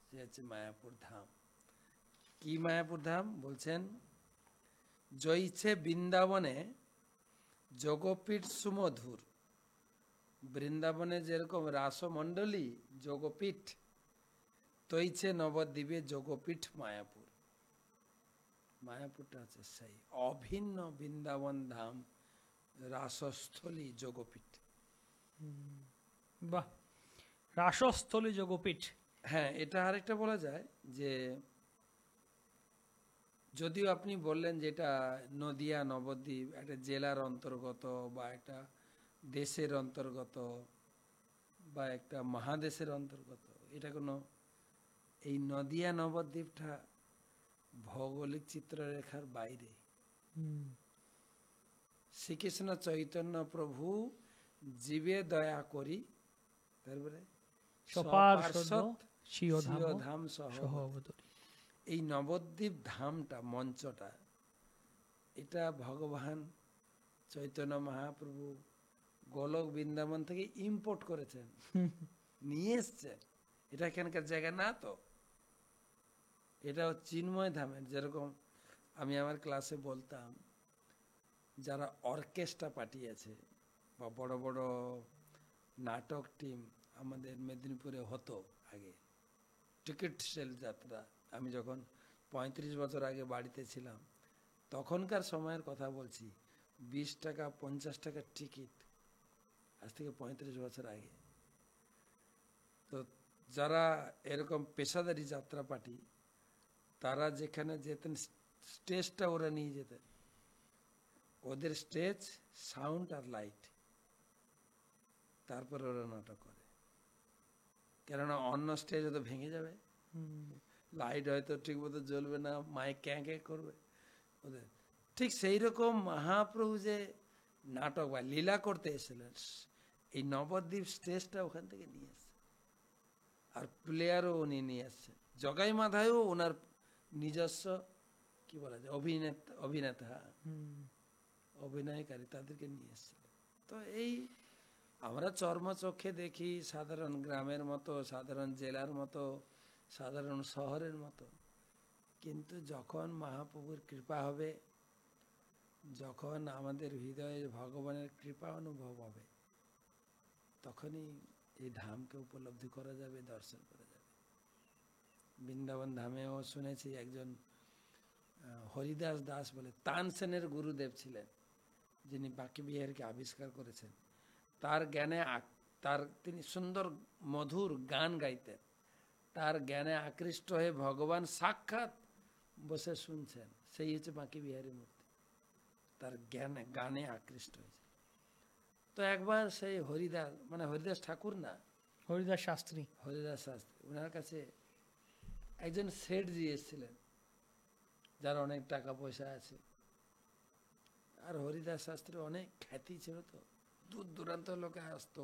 সে হচ্ছে মায়াপুর ধাম। কি মায়াপুর ধাম বলছেন? জৈছে বৃন্দাবনে যোগপীঠ সুমধুর, বৃন্দাবনে যেরকম রাসমণ্ডলী যোগপীঠ, তৈছে নবদ্বীপে যোগপীঠ মায়াপুর। মায়াপুরটা হচ্ছে সেই অভিন্ন বৃন্দাবন ধাম, রাসস্থলী যোগপীঠ। বাহ, রাসস্থলী যোগপীঠ। হ্যাঁ, এটা আরেকটা বলা যায় যে, যদিও আপনি বললেন যে এটা নদিয়া নবদ্বীপ একটা জেলার অন্তর্গত বা একটা দেশের অন্তর্গত বা একটা মহাদেশের অন্তর্গত, এটা কোনো, এই নদিয়া নবদ্বীপটা ভৌগোলিক চিত্ররেখার বাইরে। শ্রীকৃষ্ণ চৈতন্য প্রভু জীবে দয়া করি, তারপরে ধাম সহ। এই নবদ্বীপ ধামটা, মঞ্চটা, এটা ভগবান চৈতন্য মহাপ্রভু গোলক বৃন্দাবন থেকে ইম্পোর্ট করেছেন, নিয়ে এসছেন। এটা এখানকার জায়গা না তো, এটাও চিন্ময় ধামের। যেরকম আমি আমার ক্লাসে বলতাম, যারা অর্কেস্ট্রা পাঠিয়েছে বা বড় বড় নাটক টিম আমাদের মেদিনীপুরে হতো আগে, টিকিট সেল যাত্রা, আমি যখন 35 বছর আগে বাড়িতে ছিলাম তখনকার সময়ের কথা বলছি, 20 টাকা 50 টাকার টিকিট, আজ থেকে 35 বছর আগে। তো যারা এরকম পেশাদারি যাত্রা পার্টি, তারা যেখানে যেতেন স্টেজটা ওরা নিয়ে যেতেন, ওদের স্টেজ, সাউন্ড আর লাইট, তারপরে ওরা নাটক করে। কেননা অন্য স্টেজ তো ভেঙে যাবে, লাইট হয়তো ঠিক মতো জ্বলবে না, মাইক ক্যাঁ ক্যাঁ করবে ওদের। ঠিক সেই রকম মহাপ্রভু যে নাটক বা লীলা করতে এসেছিলেন, এই নবদ্বীপ স্টেজটা ওখান থেকে নিয়ে এসছে, আর প্লেয়ারও উনি নিয়ে আসছেন। জগাই মাধায়ও ওনার নিজস্ব কি বলা যায় অভিনেতা অভিনয়কারী, তাদেরকে নিয়ে এসেছিলেন। তো এই আমরা চর্মচক্ষে দেখি সাধারণ গ্রামের মতো, সাধারণ জেলার মতো, সাধারণ শহরের মতো, কিন্তু যখন মহাপ্রভুর কৃপা হবে, যখন আমাদের হৃদয়ে ভগবানের কৃপা অনুভব হবে, তখনই এই ধামকে উপলব্ধি করা যাবে, দর্শন করা যাবে। বৃন্দাবন ধামেও শুনেছি একজন হরিদাস দাস বলে তানসেনের গুরুদেব ছিলেন, যিনি বাঁকি বিহারীকে আবিষ্কার করেছেন। তার জ্ঞানে তিনি সুন্দর মধুর গান গাইতেন, তার জ্ঞানে আকৃষ্ট হয়ে ভগবান সাক্ষাৎ বসে শুনছেন, সেই হচ্ছে বাঁকি বিহারী মূর্তি। তার গানে আকৃষ্ট হয়েছে। তো একবার সেই হরিদাস, মানে হরিদাস ঠাকুর না, হরিদাস শাস্ত্রী, ওনার কাছে একজন শেঠজি এসেছিলেন, যার অনেক টাকা পয়সা আছে। আর হরিদাস শাস্ত্রী অনেক খ্যাতি ছিল, তো দূর দূরান্ত লোকে আসতো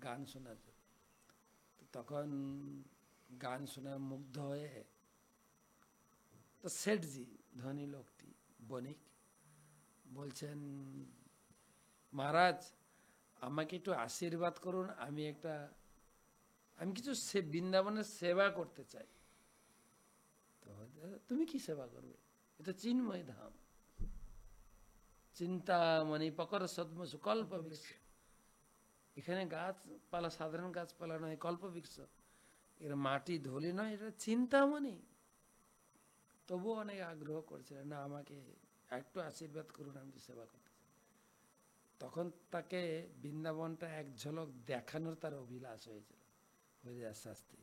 গান শোনার জন্য। তখন গান শোনা মুগ্ধ হয়ে, তো শেঠজি ধনী লোকটি, বণিক, বলছেন, মহারাজ আমাকে একটু আশীর্বাদ করুন, আমি একটা আমি কিছু বৃন্দাবনের সেবা করতে চাই। তো তুমি কি সেবা করবে? এটা চিন্ময় ধাম, চিন্তামণি পকর সদ্ম কল্প বৃক্ষ। এখানে গাছপালা, সাধারণ গাছপালা নয়, কল্প বৃক্ষ, এর মাটি ধুলি নয়, এটা চিন্তামণি। তবুও অনেক আগ্রহ করছিলেন, না আমাকে একটু আশীর্বাদ করুন, আমি সেবা করতে চাই। তখন তাকে বৃন্দাবনটা এক ঝলক দেখানোর তার অভিলাষ হয়েছিল। হরিদাস শাস্ত্রী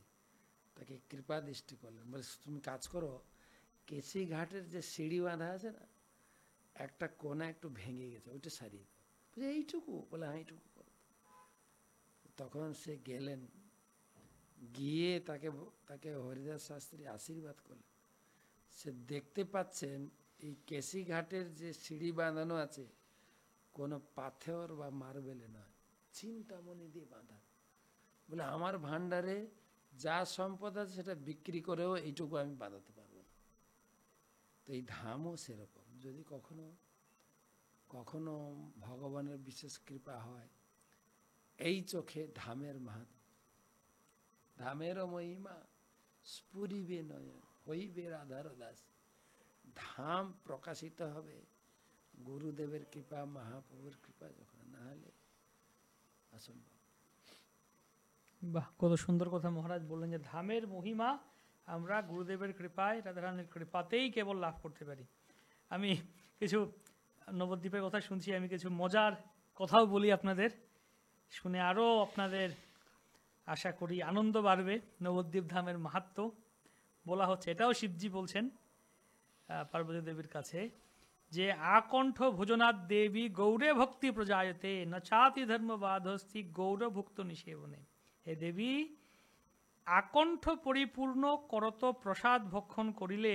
তাকে কৃপা দৃষ্টি করলেন, বলে তুমি কাজ করো, কেসি ঘাটের যে সিঁড়ি বাঁধা আছে না, একটা কোনা একটু ভেঙে গেছে, ওইটা সারিয়ে দাও। বলে এইটুকু? বলে হ্যাঁ এইটুকু করো। তখন সে গেলেন, গিয়ে তাকে হরিদাস শাস্ত্রী আশীর্বাদ করলেন। সে দেখতে পাচ্ছেন এই কেসি ঘাটের যে সিঁড়ি বাঁধানো আছে, কোনো পাথর বা মার্বেলে নয়, চিন্তামণি দিয়ে বাঁধা। বলে আমার ভান্ডারে যা সম্পদ আছে সেটা বিক্রি করেও এইটুকু আমি বাঁধাতে পারবো না। তো এই ধামও সেরকম, যদি কখনো কখনো ভগবানের বিশেষ কৃপা হয়, এই চোখে ধামের মাহাত্ম্য, ধামেরও মহিমা স্ফুরিবে নয়ন, হইবে রাধার দাস। ধাম প্রকাশিত হবে গুরুদেবের কৃপা, মহাপ্রভুর কৃপা, যখন না হলে অসম্ভব। বাহ, কত সুন্দর কথা মহারাজ বললেন, যে ধামের মহিমা আমরা গুরুদেবের কৃপায়, রাধারানীর কৃপাতেই কেবল লাভ করতে পারি। আমি কিছু নবদ্বীপের কথা শুনছি, আমি কিছু মজার কথাও বলি আপনাদের, শুনে আরও আপনাদের আশা করি আনন্দ বাড়বে। নবদ্বীপ ধামের মাহাত্ম্য বলা হচ্ছে, এটাও শিবজি বলছেন পার্বতী দেবীর কাছে, যে আকণ্ঠ ভোজনাথ দেবী গৌরে ভক্তি প্রজায়তে নচাতি ধর্মবাধস্তি গৌরভুক্ত নিষেবনে। হে দেবী, আকণ্ঠ পরিপূর্ণ করত প্রসাদ ভক্ষণ করিলে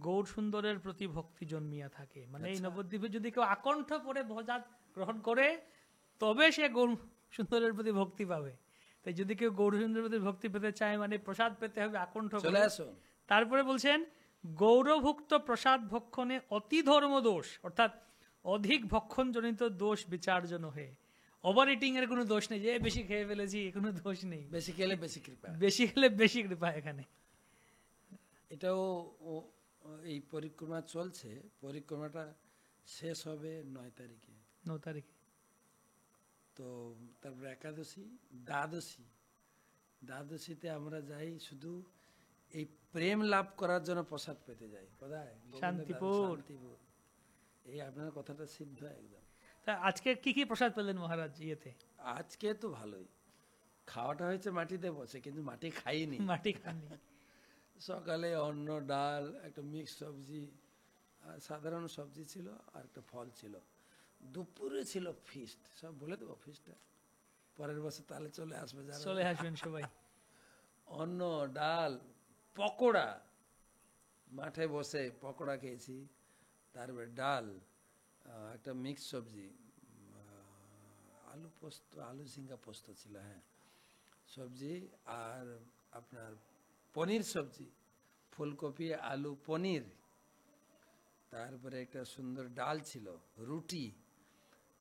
গৌর সুন্দরের প্রতি ভক্তি জন্মিয়া থাকে। মানে এই নবদ্বীপে যদি কেউ আকণ্ঠ পরে ভোজাত গ্রহণ করে, তবে সে গৌর সুন্দরের প্রতি ভক্তি পাবে। তাই যদি কেউ গৌর সুন্দরের প্রতি ভক্তি পেতে চায়, মানে প্রসাদ পেতে হবে আকণ্ঠ চলে করে। আসুন। তারপরে বলছেন, গৌরভুক্ত প্রসাদ ভক্ষণে অতি ধর্ম দোষ, অর্থাৎ অধিক ভক্ষণজনিত দোষ বিচার্য নহে। ওভার ইটিং এর কোনো দোষ নেই, যে বেশি খেয়ে ফেলেছি, কোনো দোষ নেই। বেশি খেলে বেশি কৃপা। বেশি খেলে বেশি কৃপা এখানে। এটাও এই পরিক্রমা চলছে, পরিক্রমাটা শেষ হবে 9 তারিখে। 9 তারিখে। তো তারপর একাদশী, দ্বাদশীতে আমরা যাই শুধু এই প্রেম লাভ করার জন্য প্রসাদ পেতে যাই। কোথায়? শান্তিপুর। শান্তিপুর। এই আপনার কথাটা সিদ্ধ একদম। তা আজকে কি কি প্রসাদ পেলেন মহারাজ ইয়েতে? আজকে তো ভালোই খাওয়াটা হয়েছে, মাটিতে বসে, কিন্তু মাটি খাইনি। মাটি খাননি। সকালে অন্ন, ডাল, একটা মিক্স সবজি, আর সাধারণ সবজি ছিল, আর একটা ফল ছিল। দুপুরে ছিল ফিস্ট। সব বলে দেবো ফিস্টটা, পরের বছর তাহলে চলে আসবে যারা। চলে আসবেন সবাই। অন্ন, ডাল, পকোড়া, মাঠে বসে পকোড়া খেয়েছি। তারপরে ডাল, একটা মিক্স সবজি, আলু পোস্ত, আলু ঝিঙ্গা পোস্ত ছিল, হ্যাঁ সবজি, আর আপনার পনির সবজি, ফুলকপি, আলু, পনির। তারপরে একটা সুন্দর ডাল ছিল, রুটি,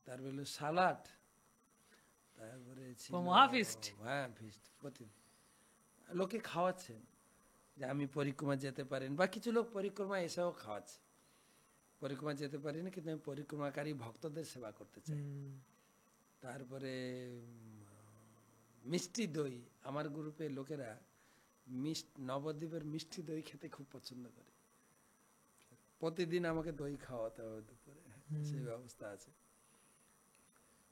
তারপরে হলো সালাড, তারপরে ছিল মহাফিস্ট। হ্যাঁ ফিস্ট। প্রতিদিন লোকে খাওয়াচ্ছেন যে আমি পরিক্রমা যেতে পারেন, বা কিছু লোক পরিক্রমা এসেও খাওয়াচ্ছে। পরিক্রমা যেতে পারি না, কিন্তু আমি পরিক্রমাকারী ভক্তদের সেবা করতে চাই। তারপরে মিষ্টি দই, আমার গ্রুপে লোকেরা নবদ্বীপের মিষ্টি দই খেতে খুব পছন্দ করে। প্রতিদিন আমাকে দই খাওয়াতে হবে দুপুরে, সেই ব্যবস্থা আছে।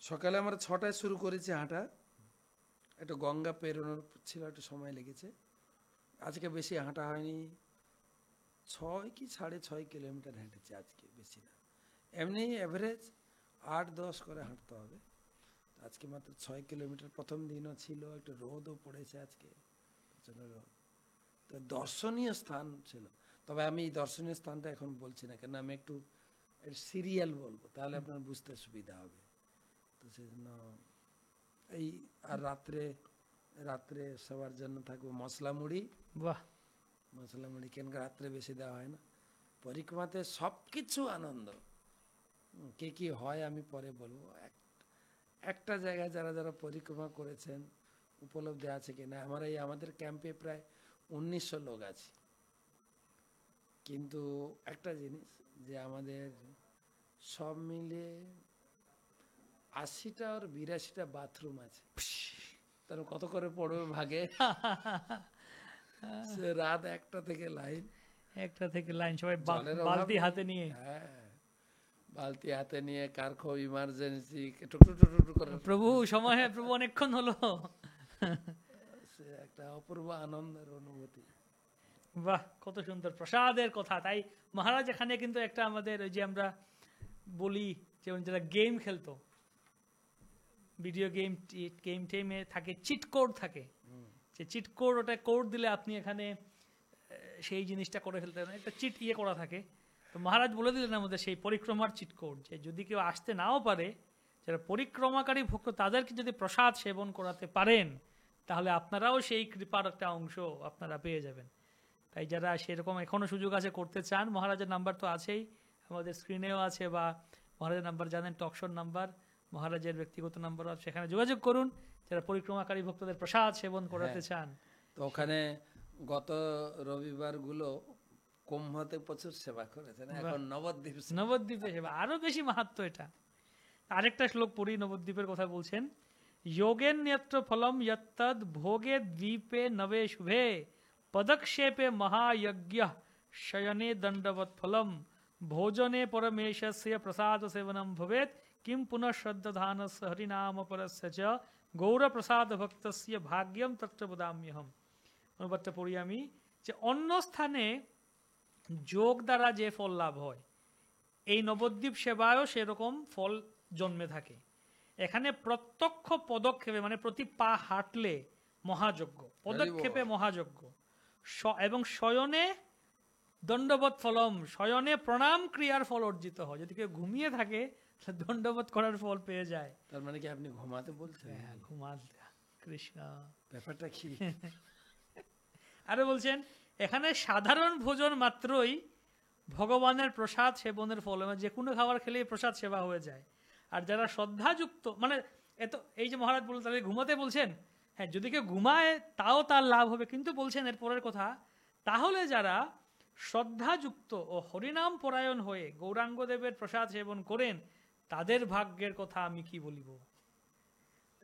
সকালে আমরা 6টায় শুরু করেছি হাঁটা, একটু গঙ্গা পেরোনোর ছিল, একটু সময় লেগেছে। আজকে বেশি হাঁটা হয়নি, 6 কি 6.5 কিলোমিটার হেঁটেছি আজকে, বেশি না। এমনি অ্যাভারেজ 8-10 করে হাঁটতে হবে। আজকে মাত্র 6 কিলোমিটার। প্রথম দিনও ছিল, একটু রোদও পড়েছে আজকে, প্রচণ্ড রোদ। তো দর্শনীয় স্থান ছিল, তবে আমি এই দর্শনীয় স্থানটা এখন বলছি না, কেন আমি একটু সিরিয়াল বলবো, তাহলে আপনার বুঝতে সুবিধা হবে। তো সেই জন্য এই, আর রাত্রে সবার জন্য থাকবে মশলা মুড়ি। বাহ, মশলা মুড়ি কেন রাত্রে বেশি দেওয়া হয় না। পরিক্রমাতে সব কিছু আনন্দ। কে কি হয় আমি পরে বলবো। একটা জায়গায় যারা যারা পরিক্রমা করেছেন, উপলব্ধি আছে কিনা। আমাদের ক্যাম্পে প্রায় 1900 লোক আছে, কিন্তু একটা জিনিস যে আমাদের সব মিলে 80টা আর 82টা বাথরুম আছে। তার কত করে পড়বে ভাগে? সে রাত 1টা থেকে লাইন, একটা থেকে লাইন, সবাই জলের অভাব বালতি নেই। হাতে নিয়ে। হ্যাঁ, বালতি হাতে নিয়ে, কার খুব ইমার্জেন্সি, টুকটু টুকটু করে। প্রভু সময় হয়, প্রভু অনেকক্ষণ হলো। সে একটা অপূর্ব আনন্দের অনুভূতি। বাহ, কত সুন্দর প্রসাদের কথা। তাই মহারাজ এখানে কিন্তু একটা আমাদের ওই যে আমরা বলি, যেমন যারা গেম খেলতো, ভিডিও গেম টেমে থাকে চিট কোড থাকে, যে চিট কোড, ওটা কোড দিলে আপনি এখানে সেই জিনিসটা করে ফেলতে পারেন, একটা চিট করা থাকে। তো মহারাজ বলে দিলেন আমাদের সেই পরিক্রমার চিট কোড, যে যদি কেউ আসতে নাও পারে, যারা পরিক্রমাকারী ভক্ত, তাদেরকে যদি প্রসাদ সেবন করাতে পারেন, তাহলে আপনারাও সেই কৃপার একটা অংশ আপনারা পেয়ে যাবেন। তাই যারা সেরকম এখনো সুযোগ আছে করতে চান, মহারাজের নাম্বার তো আছেই, আমাদের স্ক্রিনেও আছে, বা মহারাজের নাম্বার জানেন, টকশোর নাম্বার, মহারাজের ব্যক্তিগত নাম্বার আছে, সেখানে যোগাযোগ করুন যারা পরিক্রমাকারী ভক্তদের প্রসাদ সেবন করাতে চান। তো ওখানে গত রবিবার গুলো কুম্ভতে প্রচুর সেবা করেছেন, এখন নবদ্বীপ নবদ্বীপে সেবা আরো বেশি মাহাত্ম এটা। আরেকটা শ্লোক পড়ি, নবদ্বীপের কথা বলছেন, যোগেন নেত্র ফলম যত্তদ ভোগে দ্বীপে নবে শুভে পদক্ষেপে মহাযজ্ঞ শয়নে দণ্ডবৎ ফলম ভোজনে পরমেশস্য প্রসাদ সেবনম ভবেত কিম পুনঃ শ্রদ্ধানস্য হরিনাম পরস্য চ গৌর প্রসাদ ভক্তস্য ভাগ্যম তত্র বদাম্যহম। অনুবাদটা পড়ি আমি, যে অন্য স্থানে যোগ দ্বারা যে ফল লাভ হয়, এই নবদ্বীপ সেবায়ও সেরকম ফল জন্মে থাকে। এখানে প্রত্যক্ষ পদক্ষেপে, মানে প্রতি পা হাঁটলে মহাযজ্ঞ, পদক্ষেপে মহাযজ্ঞ, এবং শয়নে দণ্ডবৎ ফলম, শয়নে প্রণাম ক্রিয়ার ফল অর্জিত হয়। যদি কেউ ঘুমিয়ে থাকে তাহলে দণ্ডবৎ করার ফল পেয়ে যায়। তার মানে কি আপনি ঘুমাতে বলছেন? হ্যাঁ, ঘুমান কৃষ্ণ, ব্যাপারটা কি? আরো বলছেন, এখানে সাধারণ ভোজন মাত্রই ভগবানের প্রসাদ সেবনের ফল, মানে যে কোনো খাবার খেলেই প্রসাদ সেবা হয়ে যায়। আর যারা শ্রদ্ধাযুক্ত, মানে এত এই যে মহারাজ বললেন তাদের ঘুমাতে বলছেন, হ্যাঁ যদি কেউ ঘুমায় তাও তার লাভ হবে, কিন্তু বলছেন এর পরের কথা, তাহলে যারা শ্রদ্ধাযুক্ত ও হরিনাম পরায়ণ হয়ে গৌরাঙ্গদেবের প্রসাদ সেবন করেন, তাদের ভাগ্যের কথা আমি কি বলিব।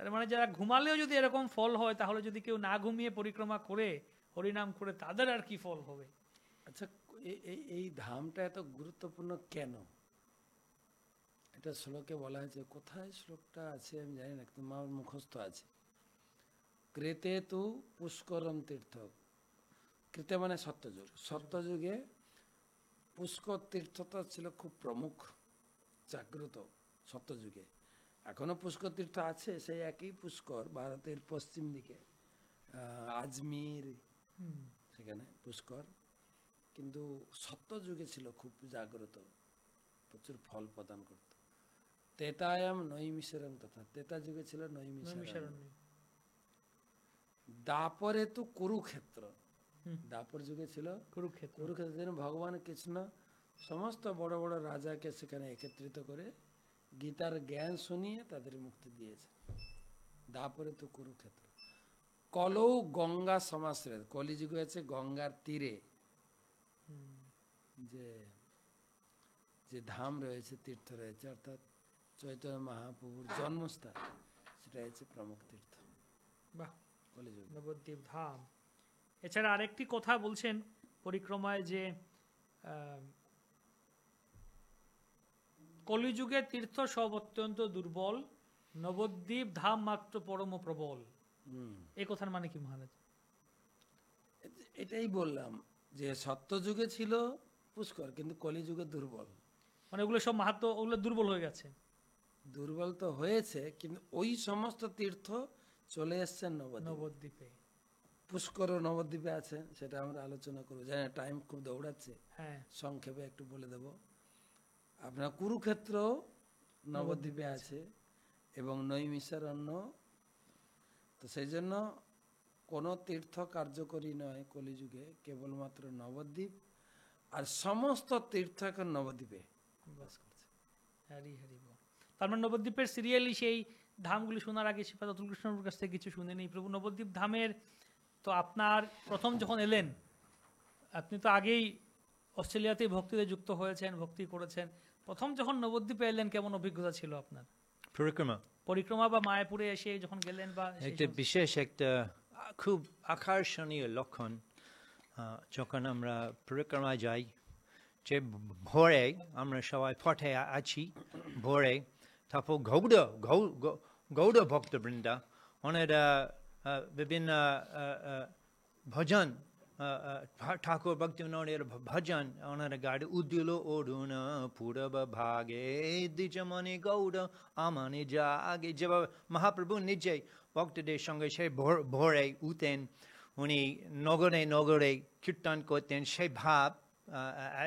তার মানে যারা ঘুমালেও যদি এরকম ফল হয়, তাহলে যদি কেউ না ঘুমিয়ে পরিক্রমা করে হরিনাম করে, তাদের আর কি ফল হবে। আচ্ছা, এই ধামটা এত গুরুত্বপূর্ণ কেন? এটা শ্লোকে বলা হয়েছে, কোথায় শ্লোকটা আছে আমি জানি না, কিন্তু আমার মুখস্থ আছে। কৃতে তু পুষ্করম তীর্থ, কৃতে মানে সত্যযুগ, সত্যযুগে পুষ্কর তীর্থটা ছিল খুব প্রমুখ, জাগ্রত সত্যযুগে। এখনো পুষ্কর তীর্থ আছে, সেই একই পুষ্কর ভারতের পশ্চিম দিকে, আজমির, সেখানে পুষ্কর, কিন্তু সত্যযুগে ছিল খুব জাগ্রত, প্রচুর ফল প্রদান করত। তেতায়াম নৈমিষরম, তথা তেতা যুগে ছিল নৈমিষরম। দাপরে তো কুরুক্ষেত্র, দাপর যুগে ছিল কুরুক্ষেত্র। কুরুক্ষেত্র ভগবান কৃষ্ণ সমস্ত বড় বড় রাজাকে সেখানে একত্রিত করে গীতার জ্ঞান শুনিয়ে তাদের মুক্তি দিয়েছে। দাপরে তো কুরুক্ষেত্র। কলৌ গঙ্গা সমাশ্রয়, কলিযুগ হয়েছে গঙ্গার তীরে যে ধাম রয়েছে, তীর্থ রয়েছে, অর্থাৎ চৈতন্য মহাপ্রভুর জন্মস্থান, সেটা হচ্ছে প্রমুখ তীর্থ। বাহ, কলিযুগ নবদ্বীপ ধাম। এছাড়া আরেকটি কথা বলছেন পরিক্রমায়, যে কলিযুগের তীর্থ সব অত্যন্ত দুর্বল, নবদ্বীপ ধাম মাত্র পরম প্রবল। এই কথার মানে কি মহারাজ? এটাই বললাম যে সত্যযুগে ছিল পুষ্কর, কিন্তু কলিযুগে দুর্বল। মানে ওগুলো সব মাহাত্ম, ওগুলো দুর্বল হয়ে গেছে। দুর্বল তো হয়েছে, কিন্তু ওই সমস্ত তীর্থ চলে এসছে নবদ্বীপে। পুষ্কর নবদ্বীপে আছে, সেটা আমরা আলোচনা করবো, জানি না টাইম খুব দৌড়াচ্ছে, হ্যাঁ, সংক্ষেপে একটু বলে দেব। আপনার কুরুক্ষেত্র নবদ্বীপে আছে এবং নৈমিষারণ্য। তো সেই জন্য কোনো তীর্থ কার্যকরী নয় কলিযুগে, কেবলমাত্র নবদ্বীপ, আর সমস্ত তীর্থ এখন নবদ্বীপে বাস করছে। হরি হরি বল। তার মানে নবদ্বীপের সিরিয়ালি সেই ধামগুলি শোনার আগে শ্রীপাদ অতুল কৃষ্ণর কাছ থেকে কিছু শুনে নিই। প্রভু, নবদ্বীপ ধামের তো আপনার প্রথম যখন এলেন, আপনি তো আগেই অস্ট্রেলিয়াতেই ভক্তিতে যুক্ত হয়েছেন, ভক্তি করেছেন। প্রথম যখন নবদ্বীপে এলেন কেমন অভিজ্ঞতা ছিল আপনার? পরিক্রমা পরিক্রমা বা মায়াপুরে এসে যখন গেলেন বা সেই একটা সমস্ত- বিশেষ একটা খুব আকর্ষণীয় লক্ষণ যখন আমরা পরিক্রমায় যাই, যে ভোরে আমরা সবাই পথে আছি, ভোরে তারপর গৌড় ভক্তবৃন্দা ওনারা বিভিন্ন ভজন ঠাকুর ভক্তিবিনোদের ভজন ওনারা গাড়ি উদ্দিল অরুণ পূরব ভাগে দ্বিজমণি গৌড় আমানি যা আগে, যেভাবে মহাপ্রভু নিজেই ভক্তদের সঙ্গে সেই ভোরে উঠতেন, উনি নগরে নগরে কীর্তন করতেন, সেই ভাব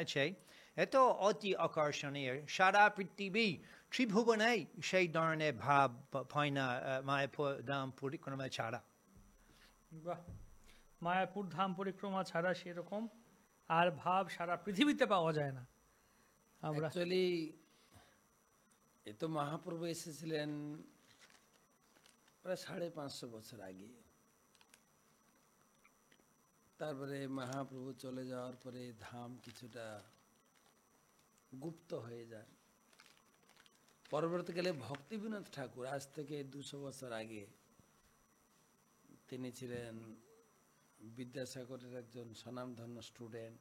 আছে। এত অতি আকর্ষণীয়, সারা পৃথিবী ত্রিভুবনে সেই ধরনের ভাব হয় না মায়াপুর ধাম পরিক্রমা ছাড়া। বাহ, মায়াপুর ধাম পরিক্রমা ছাড়া সেরকম আর ভাব সারা পৃথিবীতে পাওয়া যায় না। আমরা অ্যাকচুয়ালি এ তো মহাপ্রভু এসেছিলেন প্রায় 550 বছর আগে। তারপরে মহাপ্রভু চলে যাওয়ার পরে ধাম কিছুটা গুপ্ত হয়ে যায়। পরবর্তীকালে ভক্তিবিনোদ ঠাকুর আজ থেকে 200 বছর আগে তিনি ছিলেন বিদ্যাসাগরের একজন স্বনামধন্য স্টুডেন্ট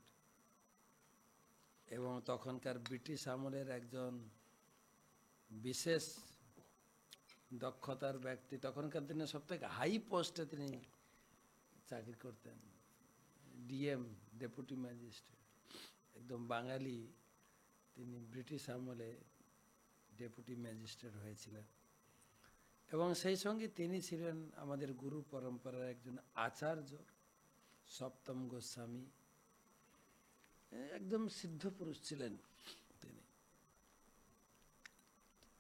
এবং তখনকার ব্রিটিশ আমলের একজন বিশেষ দক্ষতার ব্যক্তি। তখনকার দিনে সবথেকে হাই পোস্টে তিনি চাকরি করতেন, ডিএম, ডেপুটি ম্যাজিস্ট্রেট, একদম বাঙালি। তিনি ব্রিটিশ আমলে ডেপুটি ম্যাজিস্ট্রেট হয়েছিলেন এবং সেই সঙ্গে তিনি ছিলেন আমাদের গুরু পরম্পরার একজন আচার্য, সপ্তম গোস্বামী, একদম সিদ্ধ পুরুষ ছিলেন তিনি।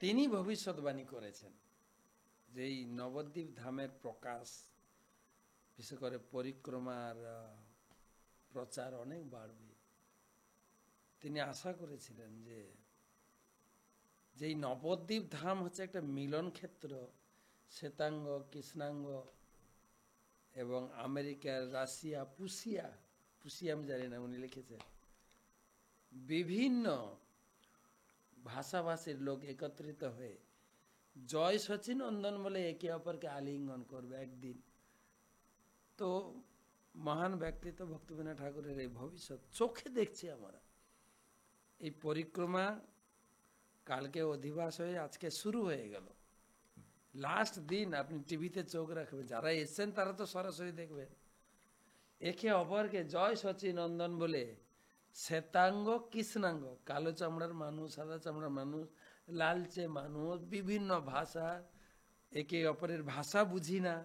তিনি ভবিষ্যৎবাণী করেছেন যে এই নবদ্বীপ ধামের প্রকাশ, বিশেষ করে পরিক্রমার প্রচার অনেক বাড়বে। তিনি আশা করেছিলেন যে যেই নবদ্বীপ ধাম হচ্ছে একটা মিলন ক্ষেত্র, শ্বেতাঙ্গ, কৃষ্ণাঙ্গ এবং আমেরিকার, রাশিয়া, পুষিয়া আমি জানি না, উনি লিখেছেন, বিভিন্ন ভাষাভাষীর লোক একত্রিত হয়ে জয় সচিনন্দন বলে একে অপরকে আলিঙ্গন করবে একদিন। তো মহান ব্যক্তিত্ব ভক্তিবিনোদ ঠাকুরের এই ভবিষ্যৎ চোখে দেখছি আমরা। এই পরিক্রমা কালকে অধিবাস হয়ে আজকে শুরু হয়ে গেল। লাস্ট দিন আপনি টিভিতে চোখ রাখবেন, যারা এসছেন তারা তো সরাসরি দেখবেন। একে অপরকে জয় সচিনন্দন বলে শ্বেতাঙ্গ, কৃষ্ণাঙ্গ, কালো চামড়ার মানুষ, সাদা চামড়ার মানুষ, লালচে মানুষ, বিভিন্ন ভাষা, একে অপরের ভাষা বুঝি না,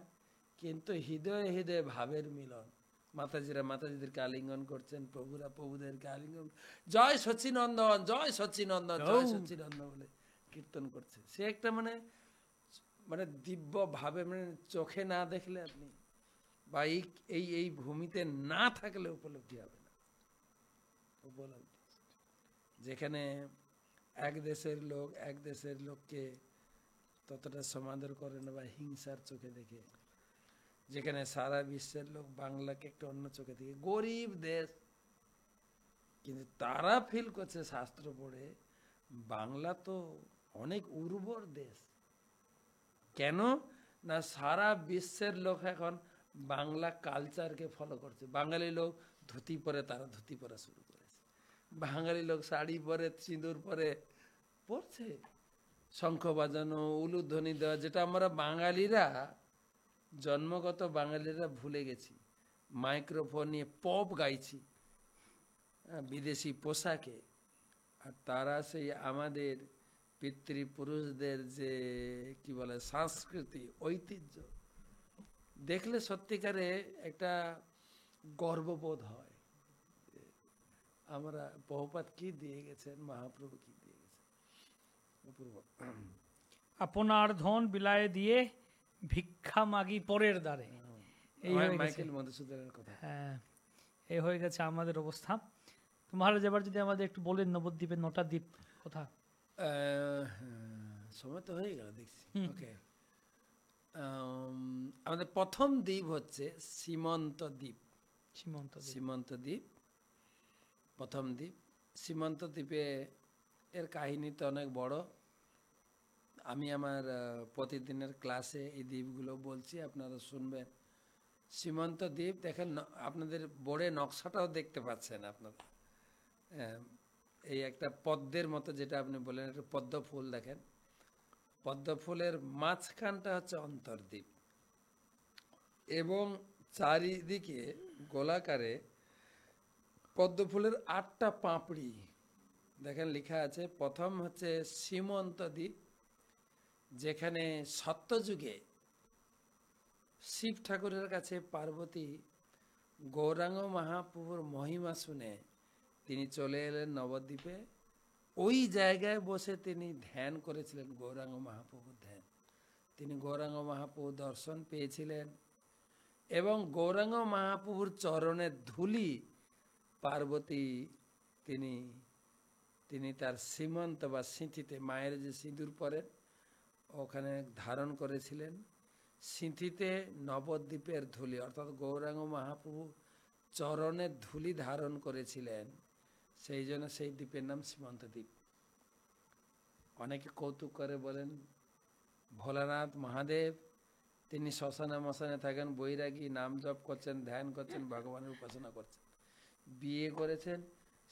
কিন্তু হৃদয়ে হৃদয়ে ভাবের মিলন। মাতাজিরা মাতাজিদেরকে আলিঙ্গন করছেন, প্রভুরা প্রভুদেরকে আলিঙ্গন, জয় সচিনন্দন, জয় সচিনন্দন, জয় সচিনন্দন বলে কীর্তন করছে। সে একটা মানে দিব্য ভাবে, মানে চোখে না দেখলে আপনি বা এই ভূমিতে না থাকলে উপলব্ধি হবে না। উপলব্ধি যেখানে এক দেশের লোককে ততটা সমাদর করে না বা হিংসার চোখে দেখে, যেখানে সারা বিশ্বের লোক বাংলাকে একটা অন্য চোখে দেখে, গরিব দেশ, কিন্তু তারা ফিল করছে শাস্ত্র পড়ে বাংলা তো অনেক উর্বর দেশ। কেন না সারা বিশ্বের লোক এখন বাংলা কালচারকে ফলো করছে। বাঙালি লোক ধুতি পরে, তারা ধুতি পরা শুরু করেছে। বাঙালি লোক শাড়ি পরে, সিঁদুর পরে পড়ছে। শঙ্খ বাজানো, উলুধ্বনি দেওয়া, যেটা আমরা বাঙালিরা জন্মগত বাঙালিরা ভুলে গেছি। মাইক্রোফোন নিয়ে পপ গাইছি বিদেশি পোশাকে, আর তারা সেই আমাদের পিতৃপুরুষদের যে কি বলে সংস্কৃতি, ঐতিহ্য দেখলে সত্যিকারে একটা গর্ববোধ হয়। আমরা বহুপাত কি দিয়ে গেছেন, মহাপ্রভু কি দিয়ে গেছেন। আপনার ধন বিলায় দিয়ে ভিক্ষা মাগি পরের দ্বারে, এই হয়ে গেছে। মাইকেল মধুসূদনের কথা। হ্যাঁ, এই হয়ে গেছে আমাদের অবস্থা। তো মহারাজ, এবার যদি আমাদের একটু বলেন নবদ্বীপের 9টা দ্বীপ কথা। সময় তো হয়ে গেল দেখছি। ওকে, আমাদের প্রথম দ্বীপ হচ্ছে সীমন্ত দ্বীপ। সীমন্ত দ্বীপ। সীমন্ত দ্বীপ প্রথম দ্বীপ। সীমন্ত দ্বীপে এর কাহিনী তো অনেক বড়। আমি আমার প্রতিদিনের ক্লাসে এই দ্বীপগুলো বলছি, আপনারা শুনবেন। সীমন্ত দ্বীপ দেখেন, আপনাদের বোর্ডে নকশাটাও দেখতে পাচ্ছেন আপনারা। এই একটা পদ্মের মতো, যেটা আপনি বললেন, একটা পদ্ম ফুল দেখেন। পদ্ম ফুলের মাঝখানটা হচ্ছে অন্তর্দ্বীপ, এবং চারিদিকে গোলাকারে পদ্ম ফুলের 8টা পাপড়ি দেখেন লেখা আছে। প্রথম হচ্ছে সীমন্ত দ্বীপ, যেখানে সত্যযুগে শিব ঠাকুরের কাছে পার্বতী গৌরাঙ্গ মহাপ্রভুর মহিমা শুনে তিনি চলে এলেন নবদ্বীপে। ওই জায়গায় বসে তিনি ধ্যান করেছিলেন, গৌরাঙ্গ মহাপ্রভুর ধ্যান। তিনি গৌরাঙ্গ মহাপ্রভু দর্শন পেয়েছিলেন, এবং গৌরাঙ্গ মহাপ্রভুর চরণের ধুলি পার্বতী তিনি তার সীমন্ত বা সিঁথিতে, মায়ের যে সিঁদুর পরেন, ওখানে ধারণ করেছিলেন। সিঁথিতে নবদ্বীপের ধুলি, অর্থাৎ গৌরাঙ্গ মহাপ্রভু চরণের ধুলি ধারণ করেছিলেন, সেই জন্য সেই দ্বীপের নাম সীমন্ত দ্বীপ। অনেকে কৌতুক করে বলেন, ভোলানাথ মহাদেব তিনি শ্মশানে মশানে থাকেন, বৈরাগী, নাম জপ করছেন, ধ্যান করছেন, ভগবানের উপাসনা করছেন। বিয়ে করেছেন,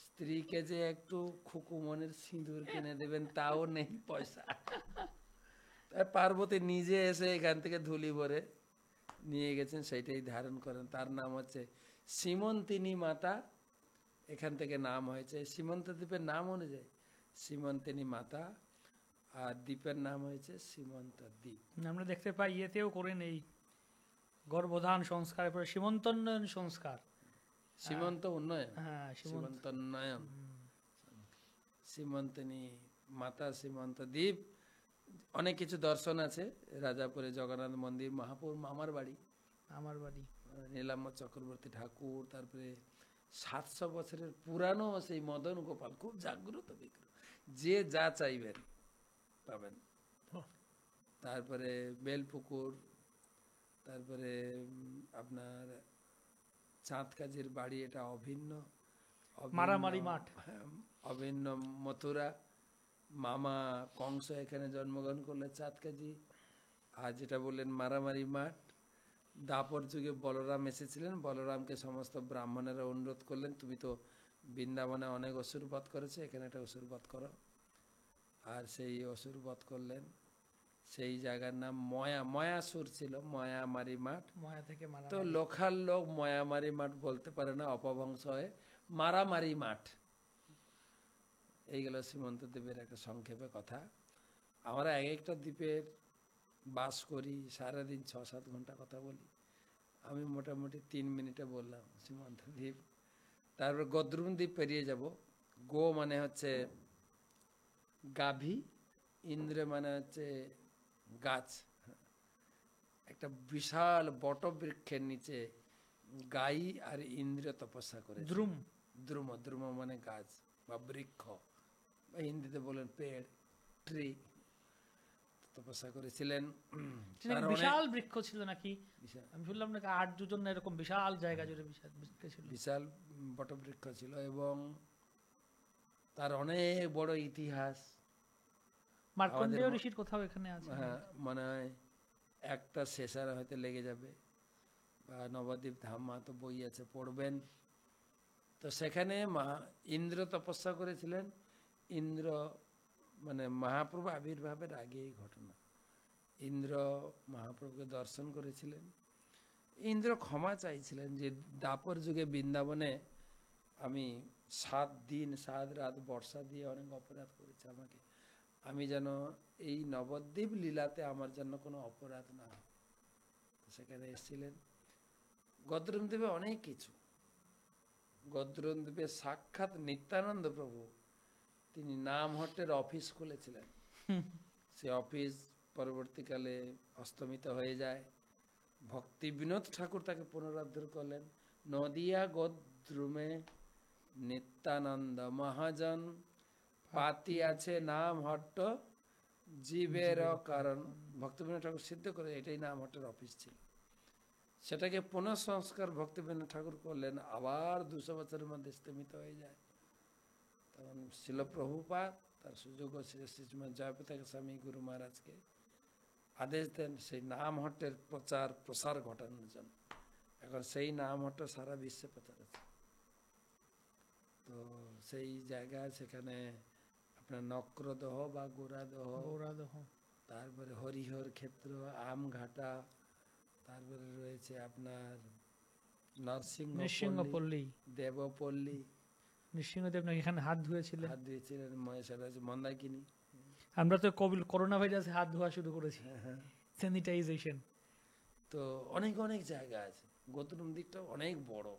স্ত্রীকে যে একটু খুকুমনের সিঁদুর কিনে দেবেন তাও নেই পয়সা। তাই পার্বতী নিজে এসে এখান থেকে ধুলি ভরে নিয়ে গেছেন, সেইটাই ধারণ করেন। তার নাম হচ্ছে সীমন্তিনী মাতা। এখান থেকে নাম হয়েছে সীমন্ত দ্বীপের নাম অনুযায়ী সীমন্তিনী মাতা, আর দ্বীপের নাম হয়েছে সীমন্ত দ্বীপ। আমরা দেখতে পাই ইয়েতেও করেন এই গর্ভধান সংস্কারের পরে সীমন্তোন্নয়ন সংস্কার। সীমন্ত উন্নয়ন, হ্যাঁ, সীমন্ত। সীমন্তোন্নয়ন, সীমন্তিনী মাতা, সীমন্ত দ্বীপ। অনেক কিছু দর্শন আছে। রাজাপুরে জগন্নাথ মন্দির, মহাপুর মামার বাড়ি, আমার বাড়ি। নীলাম্ব চক্রবর্তী ঠাকুর, তারপরে 700 বছরের পুরানো সেই মদন গোপাল, খুব জাগ্রত বিগ্রহ, যে যা চাইবেন পাবেন। তারপরে বেলপুকুর, তারপরে আপনার চাঁদকাজির বাড়ি, এটা অভিন্ন মারামারি মাঠ। হ্যাঁ, অভিন্ন মথুরা। মামা কংস এখানে জন্মগ্রহণ করলে চাঁদকাজি। আর যেটা বললেন মারামারি মাঠ, দাপর যুগে বলরাম এসেছিলেন, বলরামকে সমস্ত ব্রাহ্মণেরা অনুরোধ করলেন, তুমি তো বৃন্দাবনে অনেক অসুর বধ করেছো, এখানে একটা অসুর বধ করো। আর সেই অসুর বধ করলেন। সেই জায়গার নাম ময়াসুর ছিল, ময়ামারি মাঠ। মায়া থেকে মারা। তো লোকাল লোক ময়ামারি মাঠ বলতে পারে না, অপভ্রংশ হয়ে মারামারি মাঠ। এইগুলো সীমন্ত দ্বীপের একটা সংক্ষেপে কথা। আমরা এক একটা দ্বীপের বাস করি, সারাদিন 6-7 ঘন্টা কথা বলি। আমি মোটামুটি 3 মিনিটে বললাম সীমন্ত দ্বীপ। তারপর গদ্রুম দ্বীপ পেরিয়ে যাব। গো মানে হচ্ছে গাভী, ইন্দ্র মানে হচ্ছে গাছ। একটা বিশাল বটবৃক্ষের নিচে গাই আর ইন্দ্র তপস্যা করে। দ্রুম। দ্রুম মানে গাছ বা বৃক্ষ, বা হিন্দিতে বলেন পেড়, ট্রি। তপস্যা করেছিলেন। তার অনেক বিশাল বৃক্ষ ছিল নাকি? বিশাল আমি শুনলাম নাকি 8 যোজন না এরকম বিশাল জায়গা জুড়ে বিশাল বৃক্ষ ছিল। বিশাল বটবৃক্ষ ছিল, এবং তার অনেক বড় ইতিহাস। মার্কন্ডেয় ঋষির কোথাও এখানে আছে। হ্যাঁ, মনে হয় একটা শেষার হয়তো লেগে যাবে, বা নবদ্বীপ ধাম তো বই আছে, পড়বেন। তো সেখানে ইন্দ্র তপস্যা করেছিলেন। ইন্দ্র মানে মহাপ্রভু আবির্ভাবের আগে এই ঘটনা। ইন্দ্র মহাপ্রভুকে দর্শন করেছিলেন। ইন্দ্র ক্ষমা চাইছিলেন যে দাপর যুগে বৃন্দাবনে আমি 7 দিন 7 রাত বর্ষা দিয়ে অনেক অপরাধ করেছি, আমাকে আমি যেন এই নবদ্বীপ লীলাতে আমার জন্য কোনো অপরাধ না হয়। সেখানে এসেছিলেন। গদ্রম দ্বীপে অনেক কিছু। গদ্রম দ্বীপে সাক্ষাৎ নিত্যানন্দ প্রভু তিনি নামহট্টের অফিস খুলেছিলেন। সে অফিস পরবর্তীকালে অস্তমিত হয়ে যায়। ভক্তি বিনোদ ঠাকুর তাকে পুনরুদ্ধার করলেন। নদিয়া গদ্রুমে নিত্যানন্দ মহাজন পাতি আছে নাম হট্ট জীবের কারণ ভক্তিবিনোদ ঠাকুর সিদ্ধ করে এটাই নামহট্টের অফিস ছিল। সেটাকে পুনঃসংস্কার ভক্তিবিনোদ ঠাকুর করলেন, আবার 200 বছরের মধ্যে স্তীমিত হয়ে যায়। তখন শিল প্রভুপাদ তার সুযোগ শ্রী শ্রীমৎ জয়পতাকা স্বামী গুরু মহারাজকে আদেশ দেন সেই নামহট্টের প্রচার প্রসার ঘটানোর জন্য। এখন সেই নামহট্ট সারা বিশ্বে প্রচার আছে। তো সেই জায়গায় সেখানে আপনার নক্রদহ বা গোরাদহ, তারপরে হরিহর ক্ষেত্র, আমঘাটা, তারপরে রয়েছে আপনার নরসিংহপল্লী, দেবপল্লী। নৃসিংহদেব নাকি এখানে হাত ধুয়েছিলেন, হাত দিয়েছিলেন, সেটা হচ্ছে মন্দাকিনী। আমরা তো করোনা ভাইরাসে হাত ধোয়া শুরু করেছি, স্যানিটাইজেশন। তো অনেক অনেক জায়গা আছে, গৌতম দিকটা অনেক বড়।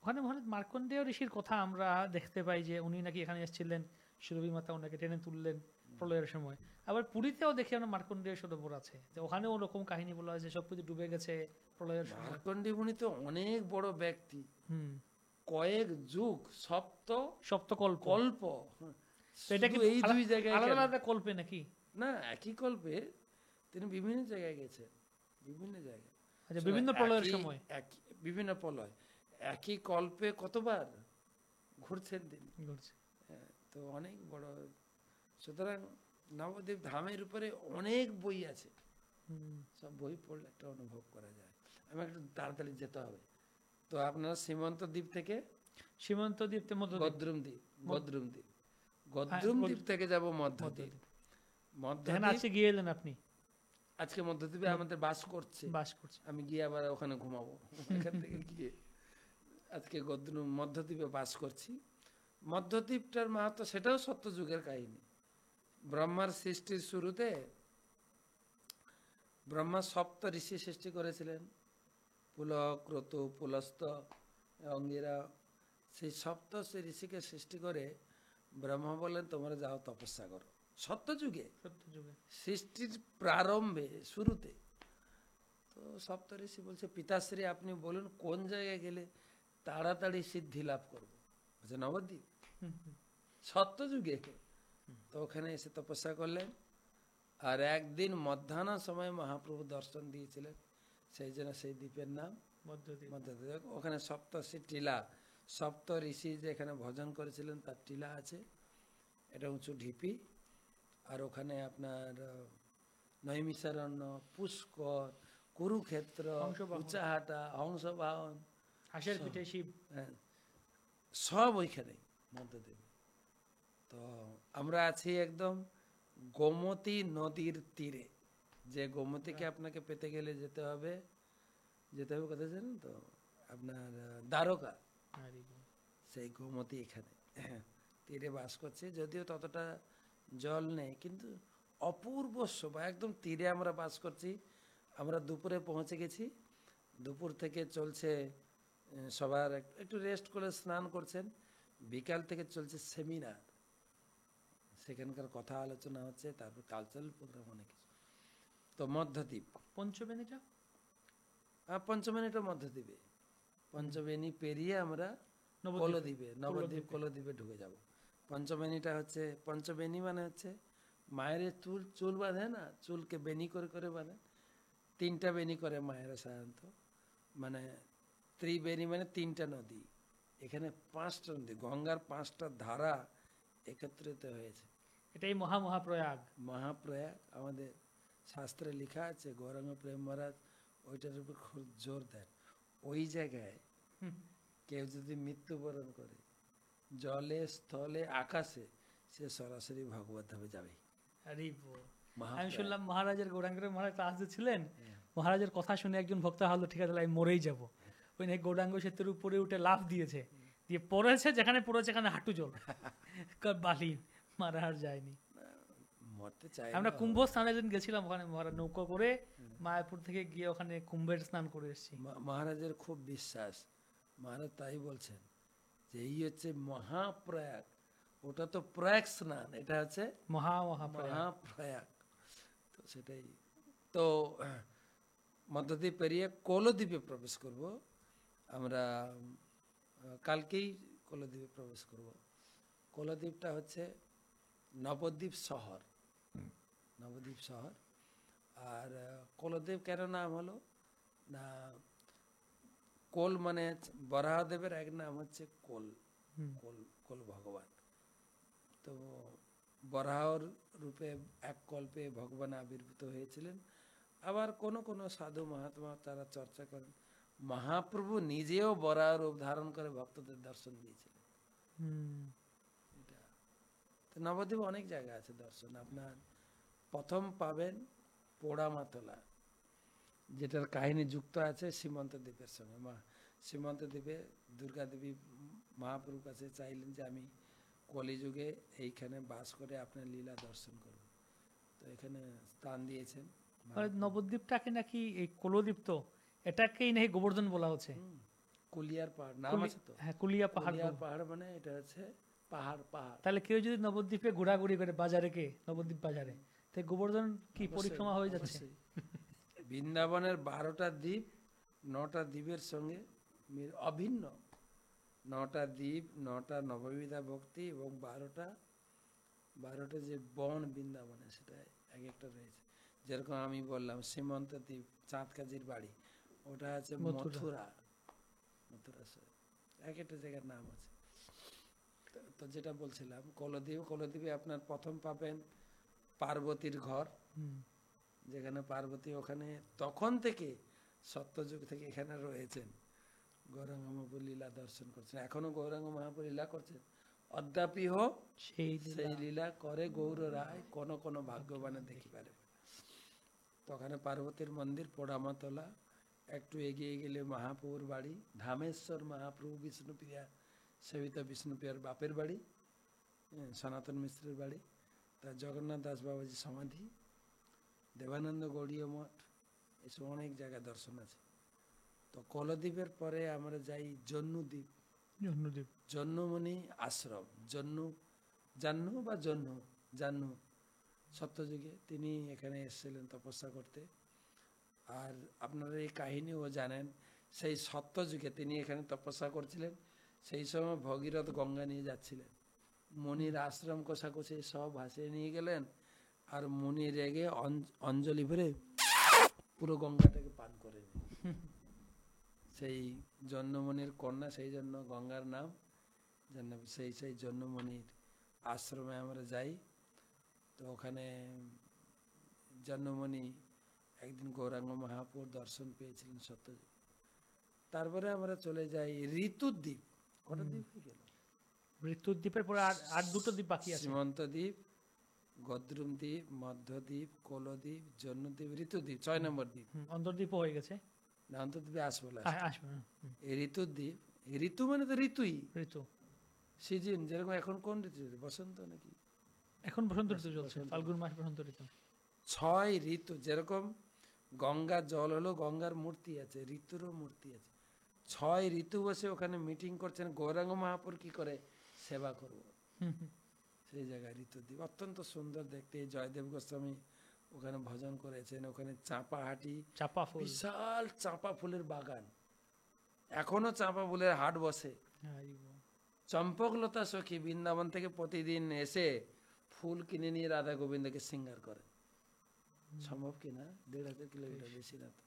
ওখানে মহারাজ মার্কণ্ডেয় ঋষির কথা আমরা দেখতে পাই যে উনি নাকি এখানে এসেছিলেন, সুরভি মাতা ওনাকে টেনে তুললেন প্রলয়ের সময়। আবার পুরীতেও দেখি আমরা মার্কণ্ডেয় সরোবর আছে, তো ওখানেও ওরকম কাহিনী বলা হয়েছে, সবকিছু ডুবে গেছে প্রলয়ের সময়। মার্কণ্ডেয় মুনি তো অনেক বড় ব্যক্তি, কয়েক যুগ, সপ্তকল্প কল্প। তো এটা কি এই দুই জায়গায় আলাদা আলাদা কল্পে নাকি? না, একই কল্পে তিনি বিভিন্ন জায়গায় গেছেন, বিভিন্ন জায়গায়। আচ্ছা, বিভিন্ন প্রলয়ের সময় বিভিন্ন প্রলয়, একই কল্পে কতবার ঘুরছেন তিনি। তো অনেক বড়। সুতরাং নবদ্বীপ ধামের উপরে অনেক বই আছে, সব বই পড়লে একটা অনুভব করা যায়। আমি একটু তাড়াতাড়ি যেতে হবে। তো আপনারা সীমান্ত দ্বীপ থেকে গদ্রুম দ্বীপ থেকে যাব মধ্যদ্বীপ। আজকে গিয়ে এলেন আপনি? আজকে মধ্যদ্বীপে আমাদের বাস করছে। আমি গিয়ে আবার ওখানে ঘুমাবো। এখান থেকে গিয়ে আজকে মধ্যদ্বীপে বাস করছি। মধ্যদ্বীপটার মাহাত্ম্য, সেটাও সত্যযুগের কাহিনী। ব্রহ্মার সৃষ্টির শুরুতে ব্রহ্মা সপ্ত ঋষি সৃষ্টি করেছিলেন, পুলক, ক্রতু, পুলস্ত, অঙ্গিরা। সেই সপ্ত ঋষিকে সৃষ্টি করে ব্রহ্মা বললেন তোমরা যাও তপস্যা করো। সত্যযুগে সৃষ্টির প্রারম্ভে, শুরুতে। তো সপ্ত ঋষি বলছে পিতাশ্রী আপনি বলুন কোন জায়গায় গেলে তাড়াতাড়ি সিদ্ধি লাভ করবো। বলছে নবদ্বীপ, সত্যযুগে। তো ওখানে এসে তপস্যা করলেন। আর একদিন মধ্যাহ্ন সময় মহাপ্রভু দর্শন দিয়েছিলেন, সেই জন্য সেই দ্বীপের নাম মধ্যদ্বীপ। ওখানে সপ্তর্ষি টিলা, সপ্ত ঋষি যে এখানে ভজন করেছিলেন তার টিলা আছে। এটা উঁচু ঢিপি। আর ওখানে আপনার নৈমিষারণ্য, পুষ্কর, কুরুক্ষেত্র, উচাহাটা, হংসবাহন, হাঁসের পিঠে শিব, সব ওইখানে মধ্যদ্বীপ। তো আমরা আছি একদম গোমতী নদীর তীরে। যে গোমতীকে আপনাকে পেতে গেলে যেতে হবে কোথায় জানেন তো? আপনার দ্বারকা। সেই গোমতী এখানে তীরে বাস করছে। যদিও ততটা জল নেই, কিন্তু অপূর্ব শোভা। একদম তীরে আমরা বাস করছি। আমরা দুপুরে পৌঁছে গেছি। দুপুর থেকে চলছে সবার, একটু রেস্ট করে স্নান করছেন। বিকাল থেকে চলছে সেমিনার, সেখানকার কথা আলোচনা হচ্ছে, তারপর কালচারাল প্রোগ্রাম অনেক কিছু। তো মধ্যদ্বীপ, পঞ্চবেনীটা মধ্যদ্বীপে। পঞ্চবেনী পেরিয়ে আমরা নবদ্বীপ কলদ্বীপে ঢুকে যাব। পঞ্চবেনীটা হচ্ছে, পঞ্চবেনী মানে হচ্ছে মায়ের চুল বাঁধে না, চুলকে বেনি করে করে বাঁধে। 3টা বেনি করে মায়েরা সাধারণত, মানে ত্রিবেণী মানে 3টা নদী। এখানে 5টা নদী, গঙ্গার 5টা ধারা একত্রিত হয়েছে। এটাই মহাপ্রয়াগ। আমাদের শাস্ত্রে লেখা আছে, গৌরাঙ্গ প্রেম মহারাজ ওইটার উপর খুব জোর দেন। ওই জায়গায় কেউ যদি মৃত্যুবরণ করে, জলে, স্থলে, আকাশে, সে সরাসরি ভগবত ধামে যাবে। আমি শুনলাম মহারাজের, গৌরাঙ্গের মহারাজ ক্লাসে ছিলেন, মহারাজের কথা শুনে একজন ভক্ত হলো ঠিক আছে আমি মরেই যাব। ওই নাকি গৌরাঙ্গ সেতুর উপরে উঠে লাফ দিয়েছে, দিয়ে পড়েছে, যেখানে পড়েছে এখানে হাঁটু জল বালি, মারা আর যায়নি। আমরা কুম্ভ স্নানের দিন গেছিলাম, ওখানে মহারাজ নৌকো করে মায়াপুর থেকে গিয়ে ওখানে কুম্ভের স্নান করে এসেছি। মহারাজের খুব বিশ্বাস, মহারাজ তাই বলছেন যে এই হচ্ছে মহাপ্রয়াগ। ওটা তো প্রয়াগ স্নান, এটা হচ্ছে মহাপ্রয়াগ। তো সেটাই। তো মধ্যদ্বীপ পেরিয়ে কোলদ্বীপে প্রবেশ করব আমরা। কালকেই কোলদ্বীপে প্রবেশ করব। কোলদ্বীপটা হচ্ছে নবদ্বীপ শহর, নবদ্বীপ শহর। আর কোলদেব কেন নাম হলো না, কোল মানে বরাহদেবের এক নাম হচ্ছে কোল, কোল কোল ভগবান। তো বরাহর রূপে এক কল্পে ভগবান আবির্ভূত হয়েছিলেন। আবার কোন কোন সাধু মহাত্মা তারা চর্চা করেন মহাপ্রভু নিজেও বরাহ রূপ ধারণ করে ভক্তদের দর্শন দিয়েছিলেন। এটা তো নবদ্বীপে অনেক জায়গা আছে দর্শন। আপনার প্রথম পাবেন পোড়ামাতলা, যেটার কাহিনী যুক্ত আছে সীমন্ত দ্বীপের সঙ্গে। সীমন্ত দ্বীপে দুর্গা দেবী মহাপ্রভুর কাছে চাইলেন যে আমি কলিযুগে এইখানে বাস করে আপনার লীলা দর্শন করব, তো এখানে স্থান দিয়েছেন। নবদ্বীপটাকে নাকি এই কুলদ্বীপ, তো এটাকেই নাকি গোবর্ধন বলা হচ্ছে। কুলিয়ার পাহাড় নাম আছে তো। হ্যাঁ, কুলিয়া পাহাড়। কুলিয়ার পাহাড় মানে এটা হচ্ছে পাহাড়। পাহাড় তাহলে কেউ যদি নবদ্বীপে ঘোরাঘুরি করে বাজারে, কে নবদ্বীপ বাজারে, তাই গোবর্ধন কি পরিক্রমা হয়ে যাচ্ছে? অবশ্যই। বৃন্দাবনের 12টা দ্বীপ 9টা দ্বীপের সঙ্গে অভিন্ন। 9টা দ্বীপ, 9টা নববিধা ভক্তি এবং 12টা যে বন বৃন্দাবনে, সেটা এক একটা রয়েছে। যেরকম আমি বললাম সীমন্ত দ্বীপ, চাঁদ কাজীর বাড়ি, ওটা আছে মথুরা। মথুরা এক একটা জায়গার নাম আছে। তো যেটা বলছিলাম কোলদ্বীপে আপনার প্রথম পাবেন পার্বতীর ঘর, যেখানে পার্বতী ওখানে তখন থেকে সত্যযুগ থেকে এখানে রয়েছেন, গৌরাঙ্গ মহাপ্রভু লীলা দর্শন করছেন। এখনো গৌরাঙ্গ মহাপ্রভু লীলা করছেন, অদ্যাপি হোক সেই লীলা করে গৌর রায় কোন কোন ভাগ্যবানে দেখি পারে। তো ওখানে পার্বতীর মন্দির পোড়ামাতলা। একটু এগিয়ে গেলে মহাপ্রভুর বাড়ি ধামেশ্বর মহাপ্রভু বিষ্ণুপ্রিয়া সেবিতা বিষ্ণুপ্রিয়ার বাপের বাড়ি, সনাতন মিশ্রের বাড়ি। তার জগন্নাথ দাস বাবাজি সমাধি, দেবানন্দ গৌড়ীয় মঠ, এসব অনেক জায়গা দর্শন আছে। তো কোলদ্বীপের পরে আমরা যাই জন্নুদ্বীপ। জন্মমণি আশ্রম, জাহ্নু বা জাহ্নু সত্যযুগে তিনি এখানে এসেছিলেন তপস্যা করতে। আর আপনারা এই কাহিনীও জানেন, সেই সত্যযুগে তিনি এখানে তপস্যা করছিলেন, সেই সময় ভগীরথ গঙ্গা নিয়ে যাচ্ছিলেন। মুনির আশ্রম কোষাকুষি সব ভাসিয়ে নিয়ে গেলেন, আর মুনি রেগে অঞ্জলি ভরে পুরো গঙ্গাটাকে পান করে নিলেন। সেই জন্মমণির কন্যা, সেই জন্য গঙ্গার নাম। সেই জন্মমণির আশ্রমে আমরা যাই। তো ওখানে জন্মমণি একদিন গৌরাঙ্গ মহাপ্রভুর দর্শন পেয়েছিলেন সত্যযুগ। তারপরে আমরা চলে যাই ঋতুদ্বীপ। কটা দ্বীপ হয়ে গেল? ঋতুদ্বীপের পরে আর দুটো দ্বীপ বাকি আছে। সীমন্ত দ্বীপ, গদ্রুম দ্বীপ, মধ্যদ্বীপ, কোলদ্বীপ, জন্মদ্বীপ, ঋতুদ্বীপ 6 নম্বর দ্বীপ। অন্তর্দ্বীপও হয়ে গেছে। না, অন্তর্দ্বীপে আসবো আসবে। এই ঋতুদ্বীপ, ঋতু মানে তো ঋতুই, ঋতু সিজন। যেরকম এখন কোন ঋতু? বসন্ত নাকি? এখন বসন্ত ঋতু চলছে, ফাল্গুন মাস বসন্ত ঋতু। 6 ঋতু। যেরকম গঙ্গার জল হলো, গঙ্গার মূর্তি আছে, ঋতুরও মূর্তি আছে। 6 ঋতু বসে ওখানে মিটিং করছেন গৌরাঙ্গ মহাপ্রভু কি করে সেবা করব। সেই জায়গায় ঋতুদ্বীপ অত্যন্ত সুন্দর দেখতে। জয়দেব গোস্বামী ওখানে ভজন করেছেন। ওখানে চাঁপাহাটি, চাপা ফুল, বিশাল চাঁপা ফুলের বাগান, এখনো চাঁপা ফুলের হাট বসে। চম্পকলতা সখী বৃন্দাবন থেকে প্রতিদিন এসে ফুল কিনে নিয়ে রাধা গোবিন্দকে সিঙ্গার করে। সম্ভব কিনা? 1,500 কিলোমিটার, বেশি না তো।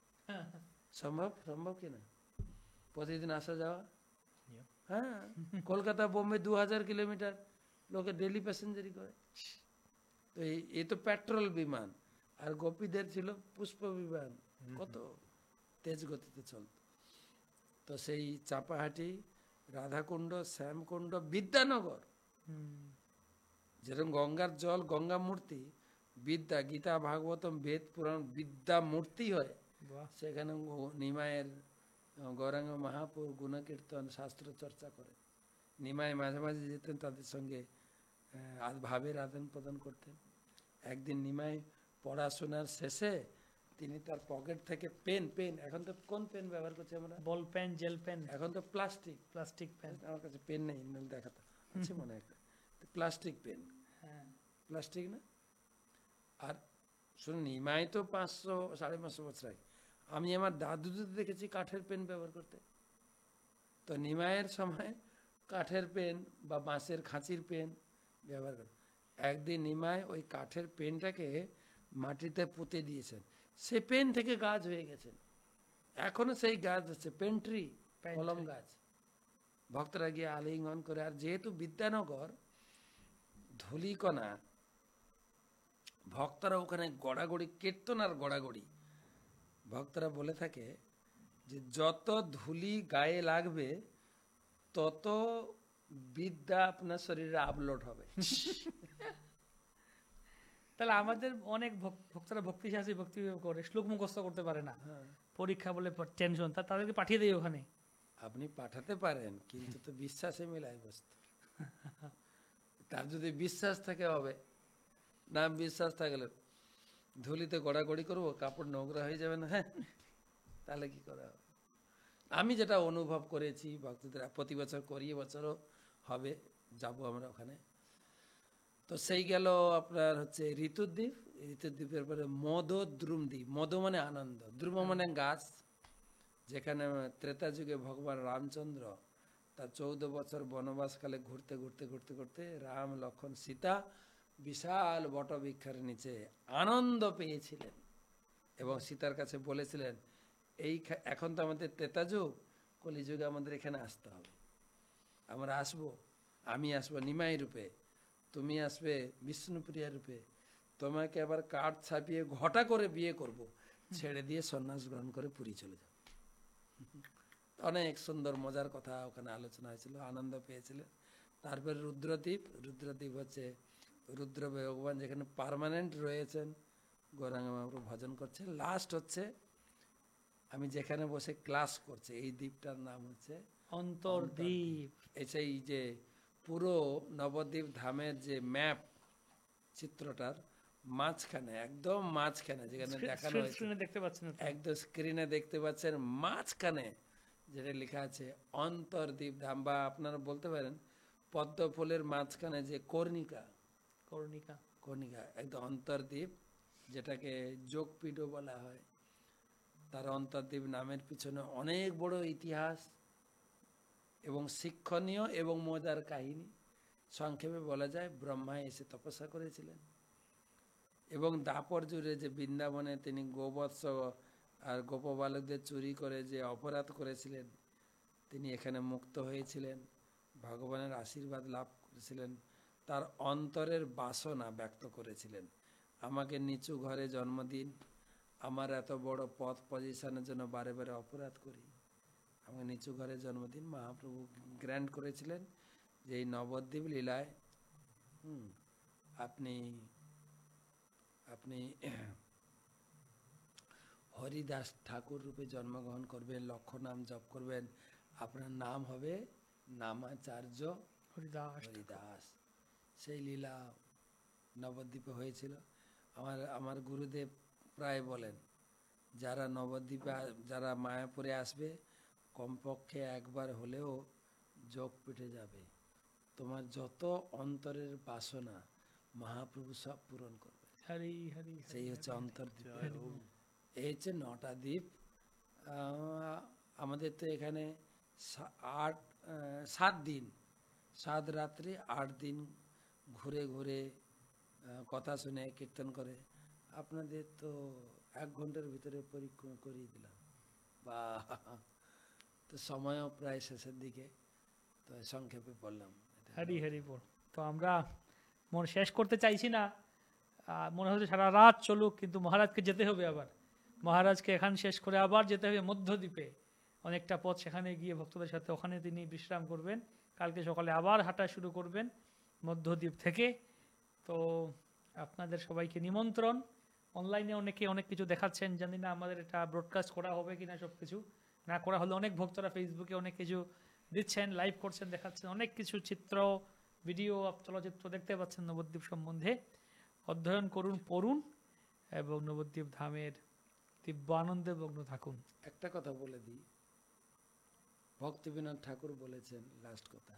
সম্ভব কিনা প্রতিদিন আসা যাওয়া? হ্যাঁ, কলকাতা বোম্বে 2000 কিলোমিটার লোকে ডেলি প্যাসেঞ্জারি করে। তো এই তো পেট্রোল বিমান, আর গোপীদের ছিল পুষ্প বিমান, কত তেজ গতিতে চলত। তো সেই চাপাহাটি, রাধাকুণ্ড, শ্যামকুণ্ড, বিদ্যানগর, যেরকম গঙ্গার জল, গঙ্গা মূর্তি, বিদ্যা, গীতা ভাগবতম বেদ পুরাণ বিদ্যা মূর্তি হয়। সেখানে নিমায়ের গৌরাঙ্গ মহাপ্রভু গুণকীর্তন শাস্ত্র চর্চা করে। নিমায় মাঝে মাঝে যেতেন, তাদের সঙ্গে ভাবের আদান প্রদান করতেন। একদিন নিমাই পড়াশোনার শেষে তিনি তার পকেট থেকে পেন, এখন তো কোন পেন ব্যবহার করছি আমরা? Ball pen, gel pen. এখন তো প্লাস্টিক পেন। আমার কাছে পেন নেই, দেখাতে আছে মনে হয়। প্লাস্টিক পেন, প্লাস্টিক না। আর শুনুন, নিমাই তো 500-550 বছর আগে। আমি আমার দাদুদের দেখেছি কাঠের পেন ব্যবহার করতে। তো নিমাইয়ের সময় কাঠের পেন বা বাঁশের খাঁচির পেন ব্যবহার করে। একদিন নিমাই ওই কাঠের পেনটাকে মাটিতে পুঁতে দিয়েছেন, সে পেন থেকে গাছ হয়ে গেছেন, এখনো সেই গাছ আছে, পেন ট্রি, কলম গাছ। ভক্তরা গিয়ে আলিঙ্গন করে। আর যেহেতু বিদ্যানগর ধূলিকণা, ভক্তরা ওখানে গড়াগড়ি, কীর্তন আর গড়াগড়ি। ভক্তরা বলে থাকে যে যত ধুলি গায়ে লাগবে তত বিদ্যা আপনার শরীরে আপলোড হবে। তাহলে আমাদের অনেক ভক্তরা ভক্তি শাস্ত্রী ভক্তি করে, শ্লোক মুখস্থ করতে পারে না, পরীক্ষা বলে টেনশন, তাদেরকে পাঠিয়ে দেয় ওখানে। আপনি পাঠাতে পারেন, কিন্তু তো বিশ্বাসে মিলাই বস্তু। তার যদি বিশ্বাস থাকে হবে, না বিশ্বাস থাকলে ধুলিতে গড়াগড়ি করবো, কাপড় নোংরা হয়ে যাবে না, হ্যাঁ, তাহলে কি করা হবে? আমি যেটা অনুভব করেছি, ভক্তদের প্রতি বছর করি, বছরও হবে, যাব আমরা ওখানে। তো সেই গেল আপনার হচ্ছে ঋতুদ্বীপ, ঋতুদ্বীপের পরে মদদ্রুম দ্বীপ। মদ মানে আনন্দ, দ্রুম মানে গাছ, যেখানে ত্রেতা যুগে ভগবান রামচন্দ্র তার 14 বছর বনবাসকালে ঘুরতে ঘুরতে ঘুরতে ঘুরতে রাম, লক্ষ্মণ, সীতা বিশাল বটবৃক্ষের নিচে আনন্দ পেয়েছিলেন এবং সীতার কাছে বলেছিলেন, এখন তো আমাদের ত্রেতা যুগ, কলিযুগে আমাদের এখানে আসতে হবে, আমরা আসবো, আমি আসবো নিমাই রূপে, তুমি আসবে বিষ্ণুপ্রিয়া রূপে, তোমাকে আবার কাঠ ছাপিয়ে ঘটা করে বিয়ে করব, ছেড়ে দিয়ে সন্ন্যাস গ্রহণ করে পুরী চলে যাও। অনেক সুন্দর মজার কথা ওখানে আলোচনা হয়েছিল, আনন্দ পেয়েছিলেন। তারপরে রুদ্রদ্বীপ, রুদ্রদ্বীপ হচ্ছে রুদ্র ভগবান যেখানে পার্মানেন্ট রয়েছেন, গৌরাঙ্গ মহাপ্রভু ভজন করছে। লাস্ট হচ্ছে আমি যেখানে বসে ক্লাস করছি, এই দ্বীপটার নাম হচ্ছে অন্তর্দ্বীপ। এই যে পুরো নবদ্বীপ ধামের যে ম্যাপ, চিত্রটার মাঝখানে, একদম মাঝখানে যেখানে দেখানো হয়েছে, স্ক্রিনে দেখতে পাচ্ছেন, একদম স্ক্রিনে দেখতে পাচ্ছেন, মাঝখানে যেটা লেখা আছে অন্তর্দ্বীপ ধাম, বা আপনারা বলতে পারেন পদ্ম ফুলের মাঝখানে যে কর্ণিকা, কর্ণিকা, কর্ণিকা, একদম অন্তর্দ্বীপ, যেটাকে যোগপীঠও বলা হয়। তার অন্তর্দ্বীপ নামের পিছনে অনেক বড় ইতিহাস এবং শিক্ষণীয় এবং মজার কাহিনী। সংক্ষেপে বলা যায়, ব্রহ্মা এসে তপস্যা করেছিলেন এবং দাপর জুড়ে যে বৃন্দাবনে তিনি গোবৎস আর গোপবালকদের চুরি করে যে অপরাধ করেছিলেন, তিনি এখানে মুক্ত হয়েছিলেন, ভগবানের আশীর্বাদ লাভ করেছিলেন, তার অন্তরের বাসনা ব্যক্ত করেছিলেন। আমাকে নিচু ঘরে জন্ম দিন, আমার এত বড় পদ পজিশনের জন্য বারে বারে অপরাধ করি, আমাকে নিচু ঘরে জন্ম দিন। মহাপ্রভু গ্র্যান্ট করেছিলেন যে এই নবদ্বীপ লীলায় আপনি আপনি হরিদাস ঠাকুর রূপে জন্মগ্রহণ করবেন, লক্ষ নাম জপ করবেন, আপনার নাম হবে নামাচার্য হরিদাস। সেই লীলা নবদ্বীপে হয়েছিল। আমার গুরুদেব প্রায় বলেন, যারা নবদ্বীপে, যারা মায়াপুরে আসবে, কমপক্ষে একবার হলেও যোগপীঠে যাবে, তোমার যত অন্তরের বাসনা মহাপ্রভু সব পূরণ করবে। হরি হরি, সেই হচ্ছে অন্তর্দ্বীপ। এই হচ্ছে 9টা দ্বীপ। আমাদের তো এখানে 7 দিন, 7 রাত্রি 8 দিন ঘুরে ঘুরে কথা শুনে কীর্তন করে। আপনাদের তো 1 ঘন্টার ভিতরে পরিক্রমা করিয়ে দিলাম, বা তো সময়ও প্রায় শেষের দিকে, তো সংক্ষেপে বললাম। হরি হরি বল। তো আমরা মন শেষ করতে চাইছি না, মনে হচ্ছে সারা রাত চলুক, কিন্তু মহারাজকে যেতে হবে আবার, মহারাজকে এখান শেষ করে আবার যেতে হবে মধ্যদ্বীপে, অনেকটা পথ সেখানে গিয়ে ভক্তদের সাথে ওখানে তিনি বিশ্রাম করবেন, কালকে সকালে আবার হাঁটা শুরু করবেন মধ্যদ্বীপ থেকে। তো আপনাদের সবাইকে নিমন্ত্রণ। অনলাইনে অনেকে অনেক কিছু দেখাচ্ছেন, জানি না আমাদের এটা ব্রডকাস্ট করা হবে কিনা, সব কিছু না করা হলে অনেক ভক্তরা ফেসবুকে অনেক কিছু দিচ্ছেন, লাইভ করছেন, দেখাচ্ছেন, অনেক কিছু চিত্র, ভিডিও, চলচ্চিত্র দেখতে পাচ্ছেন নবদ্বীপ সম্বন্ধে। অধ্যয়ন করুন, পড়ুন এবং নবদ্বীপ ধামের দিব্য আনন্দে মগ্ন থাকুন। একটা কথা বলে দিই, ভক্তিবিনোদ ঠাকুর বলেছেন, লাস্ট কথা,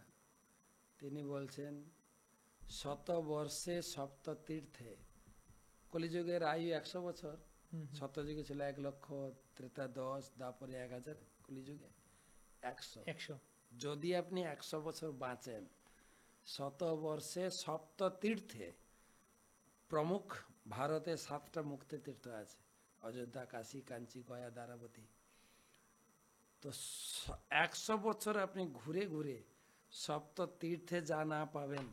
তিনি বলছেন, 100 বর্ষে সপ্ত তীর্থে, কলিযুগের আয়ু 100 বছর, সত্যযুগে ছিল 1 লক্ষ, ত্রেতা 10, তারপরে 1000, কলিযুগে 100। যদি আপনি 100 বছর বাঁচেন, 100 বর্ষে সপ্ত তীর্থে প্রমুখ ভারতে 7টা মুক্তি তীর্থ আছে, অযোধ্যা, কাশী, কাঞ্চি, গয়া, দ্বারাবতী। তো 100 বছর আপনি ঘুরে ঘুরে সপ্ত তীর্থে যা না পাবেন,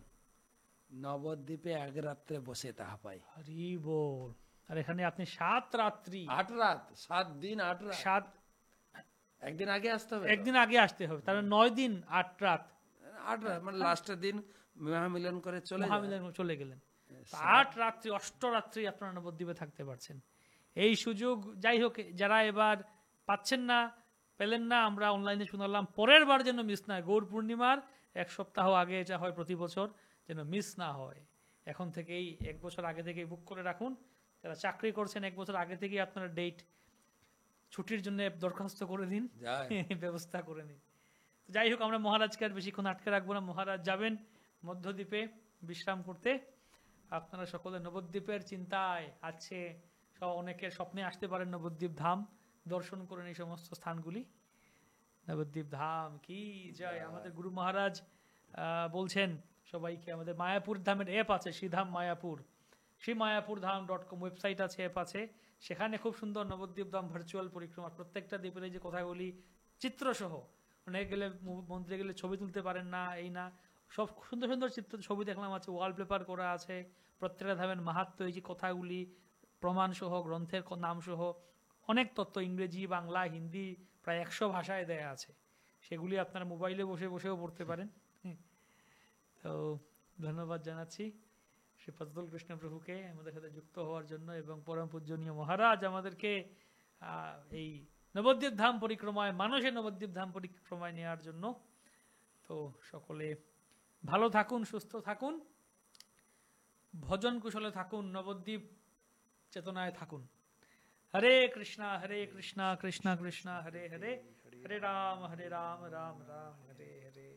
নবদ্বীপে 1 রাত্রে বসে তাহা পাই। হরি বল। আর এখানে আপনি 7 রাত্রি 8 রাত, 7 দিন 8 রাত। 7 একদিন আগে আসতে হবে তো? একদিন আগে আসতে হবে, তাহলে 9 দিন 8 রাত 8 রাত মানে লাস্টের দিন মহামিলন করে চলে যাওয়া। মহামিলন চলে গেলেন। 8 রাত্রি অষ্টরাত্রি আপনারা নবদ্বীপে থাকতে পারছেন। এই সুযোগ যাই হোক, যারা এবার পাচ্ছেন না, পেলেন না, আমরা অনলাইনে শুনালাম, পরের বার যেন মিস না হয়। গৌর পূর্ণিমার 1 সপ্তাহ আগে এটা হয় প্রতি বছর, যেন মিস না হয়। এখন থেকেই 1 বছর আগে থেকেই বুক করে রাখুন। যারা চাকরি করছেন 1 বছর আগে থেকেই আপনারা ডেট ছুটির জন্য দরখাস্ত করে দিন, যায়। ব্যবস্থা করে নিন। তো যাই হোক, আমরা মহারাজকে আর বেশিক্ষণ আটকে রাখবো না। মহারাজ যাবেন মধ্যদ্বীপে বিশ্রাম করতে। আপনারা সকলে নবদ্বীপের চিন্তায় আছে, অনেকের স্বপ্নে আসতে পারেন নবদ্বীপ ধাম দর্শন করেন, এই সমস্ত স্থানগুলি। নবদ্বীপ ধাম কি জয়। আমাদের গুরু মহারাজ বলছেন সবাইকে, আমাদের মায়াপুর ধামের অ্যাপ আছে, শ্রীধাম মায়াপুর, শ্রীমায়াপুরধাম.com ওয়েবসাইট আছে, অ্যাপ আছে। সেখানে খুব সুন্দর নবদ্বীপ ধাম ভার্চুয়াল পরিক্রমা, প্রত্যেকটা দ্বীপের এই যে কথাগুলি চিত্রসহ, অনেক গেলে মন্দিরে গেলে ছবি তুলতে পারেন না, এই না, সব সুন্দর সুন্দর চিত্র ছবি দেখলাম আছে, ওয়ালপেপার করা আছে, প্রত্যেকটা ধামের মাহাত্ম্য, এই যে কথাগুলি প্রমাণ সহ, গ্রন্থের নাম সহ, অনেক তত্ত্ব ইংরেজি, বাংলা, হিন্দি, প্রায় 100 ভাষায় দেয়া আছে। সেগুলি আপনারা মোবাইলে বসে বসেও পড়তে পারেন। তো ধন্যবাদ জানাচ্ছি শ্রী পদ্মল কৃষ্ণ প্রভুকে আমাদের সাথে যুক্ত হওয়ার জন্য, এবং পরম পূজনীয় মহারাজ আমাদেরকে এই নবদ্বীপ ধাম পরিক্রমায়, মানুষের নবদ্বীপ ধাম পরিক্রমায় নেওয়ার জন্য। তো সকলে ভালো থাকুন, সুস্থ থাকুন, ভজন কুশলে থাকুন, নবদ্বীপ চেতনায় থাকুন। হরে কৃষ্ণা কৃষ্ণা কৃষ্ণা হরে হরে, হরে রাম রাম রাম হরে হরে।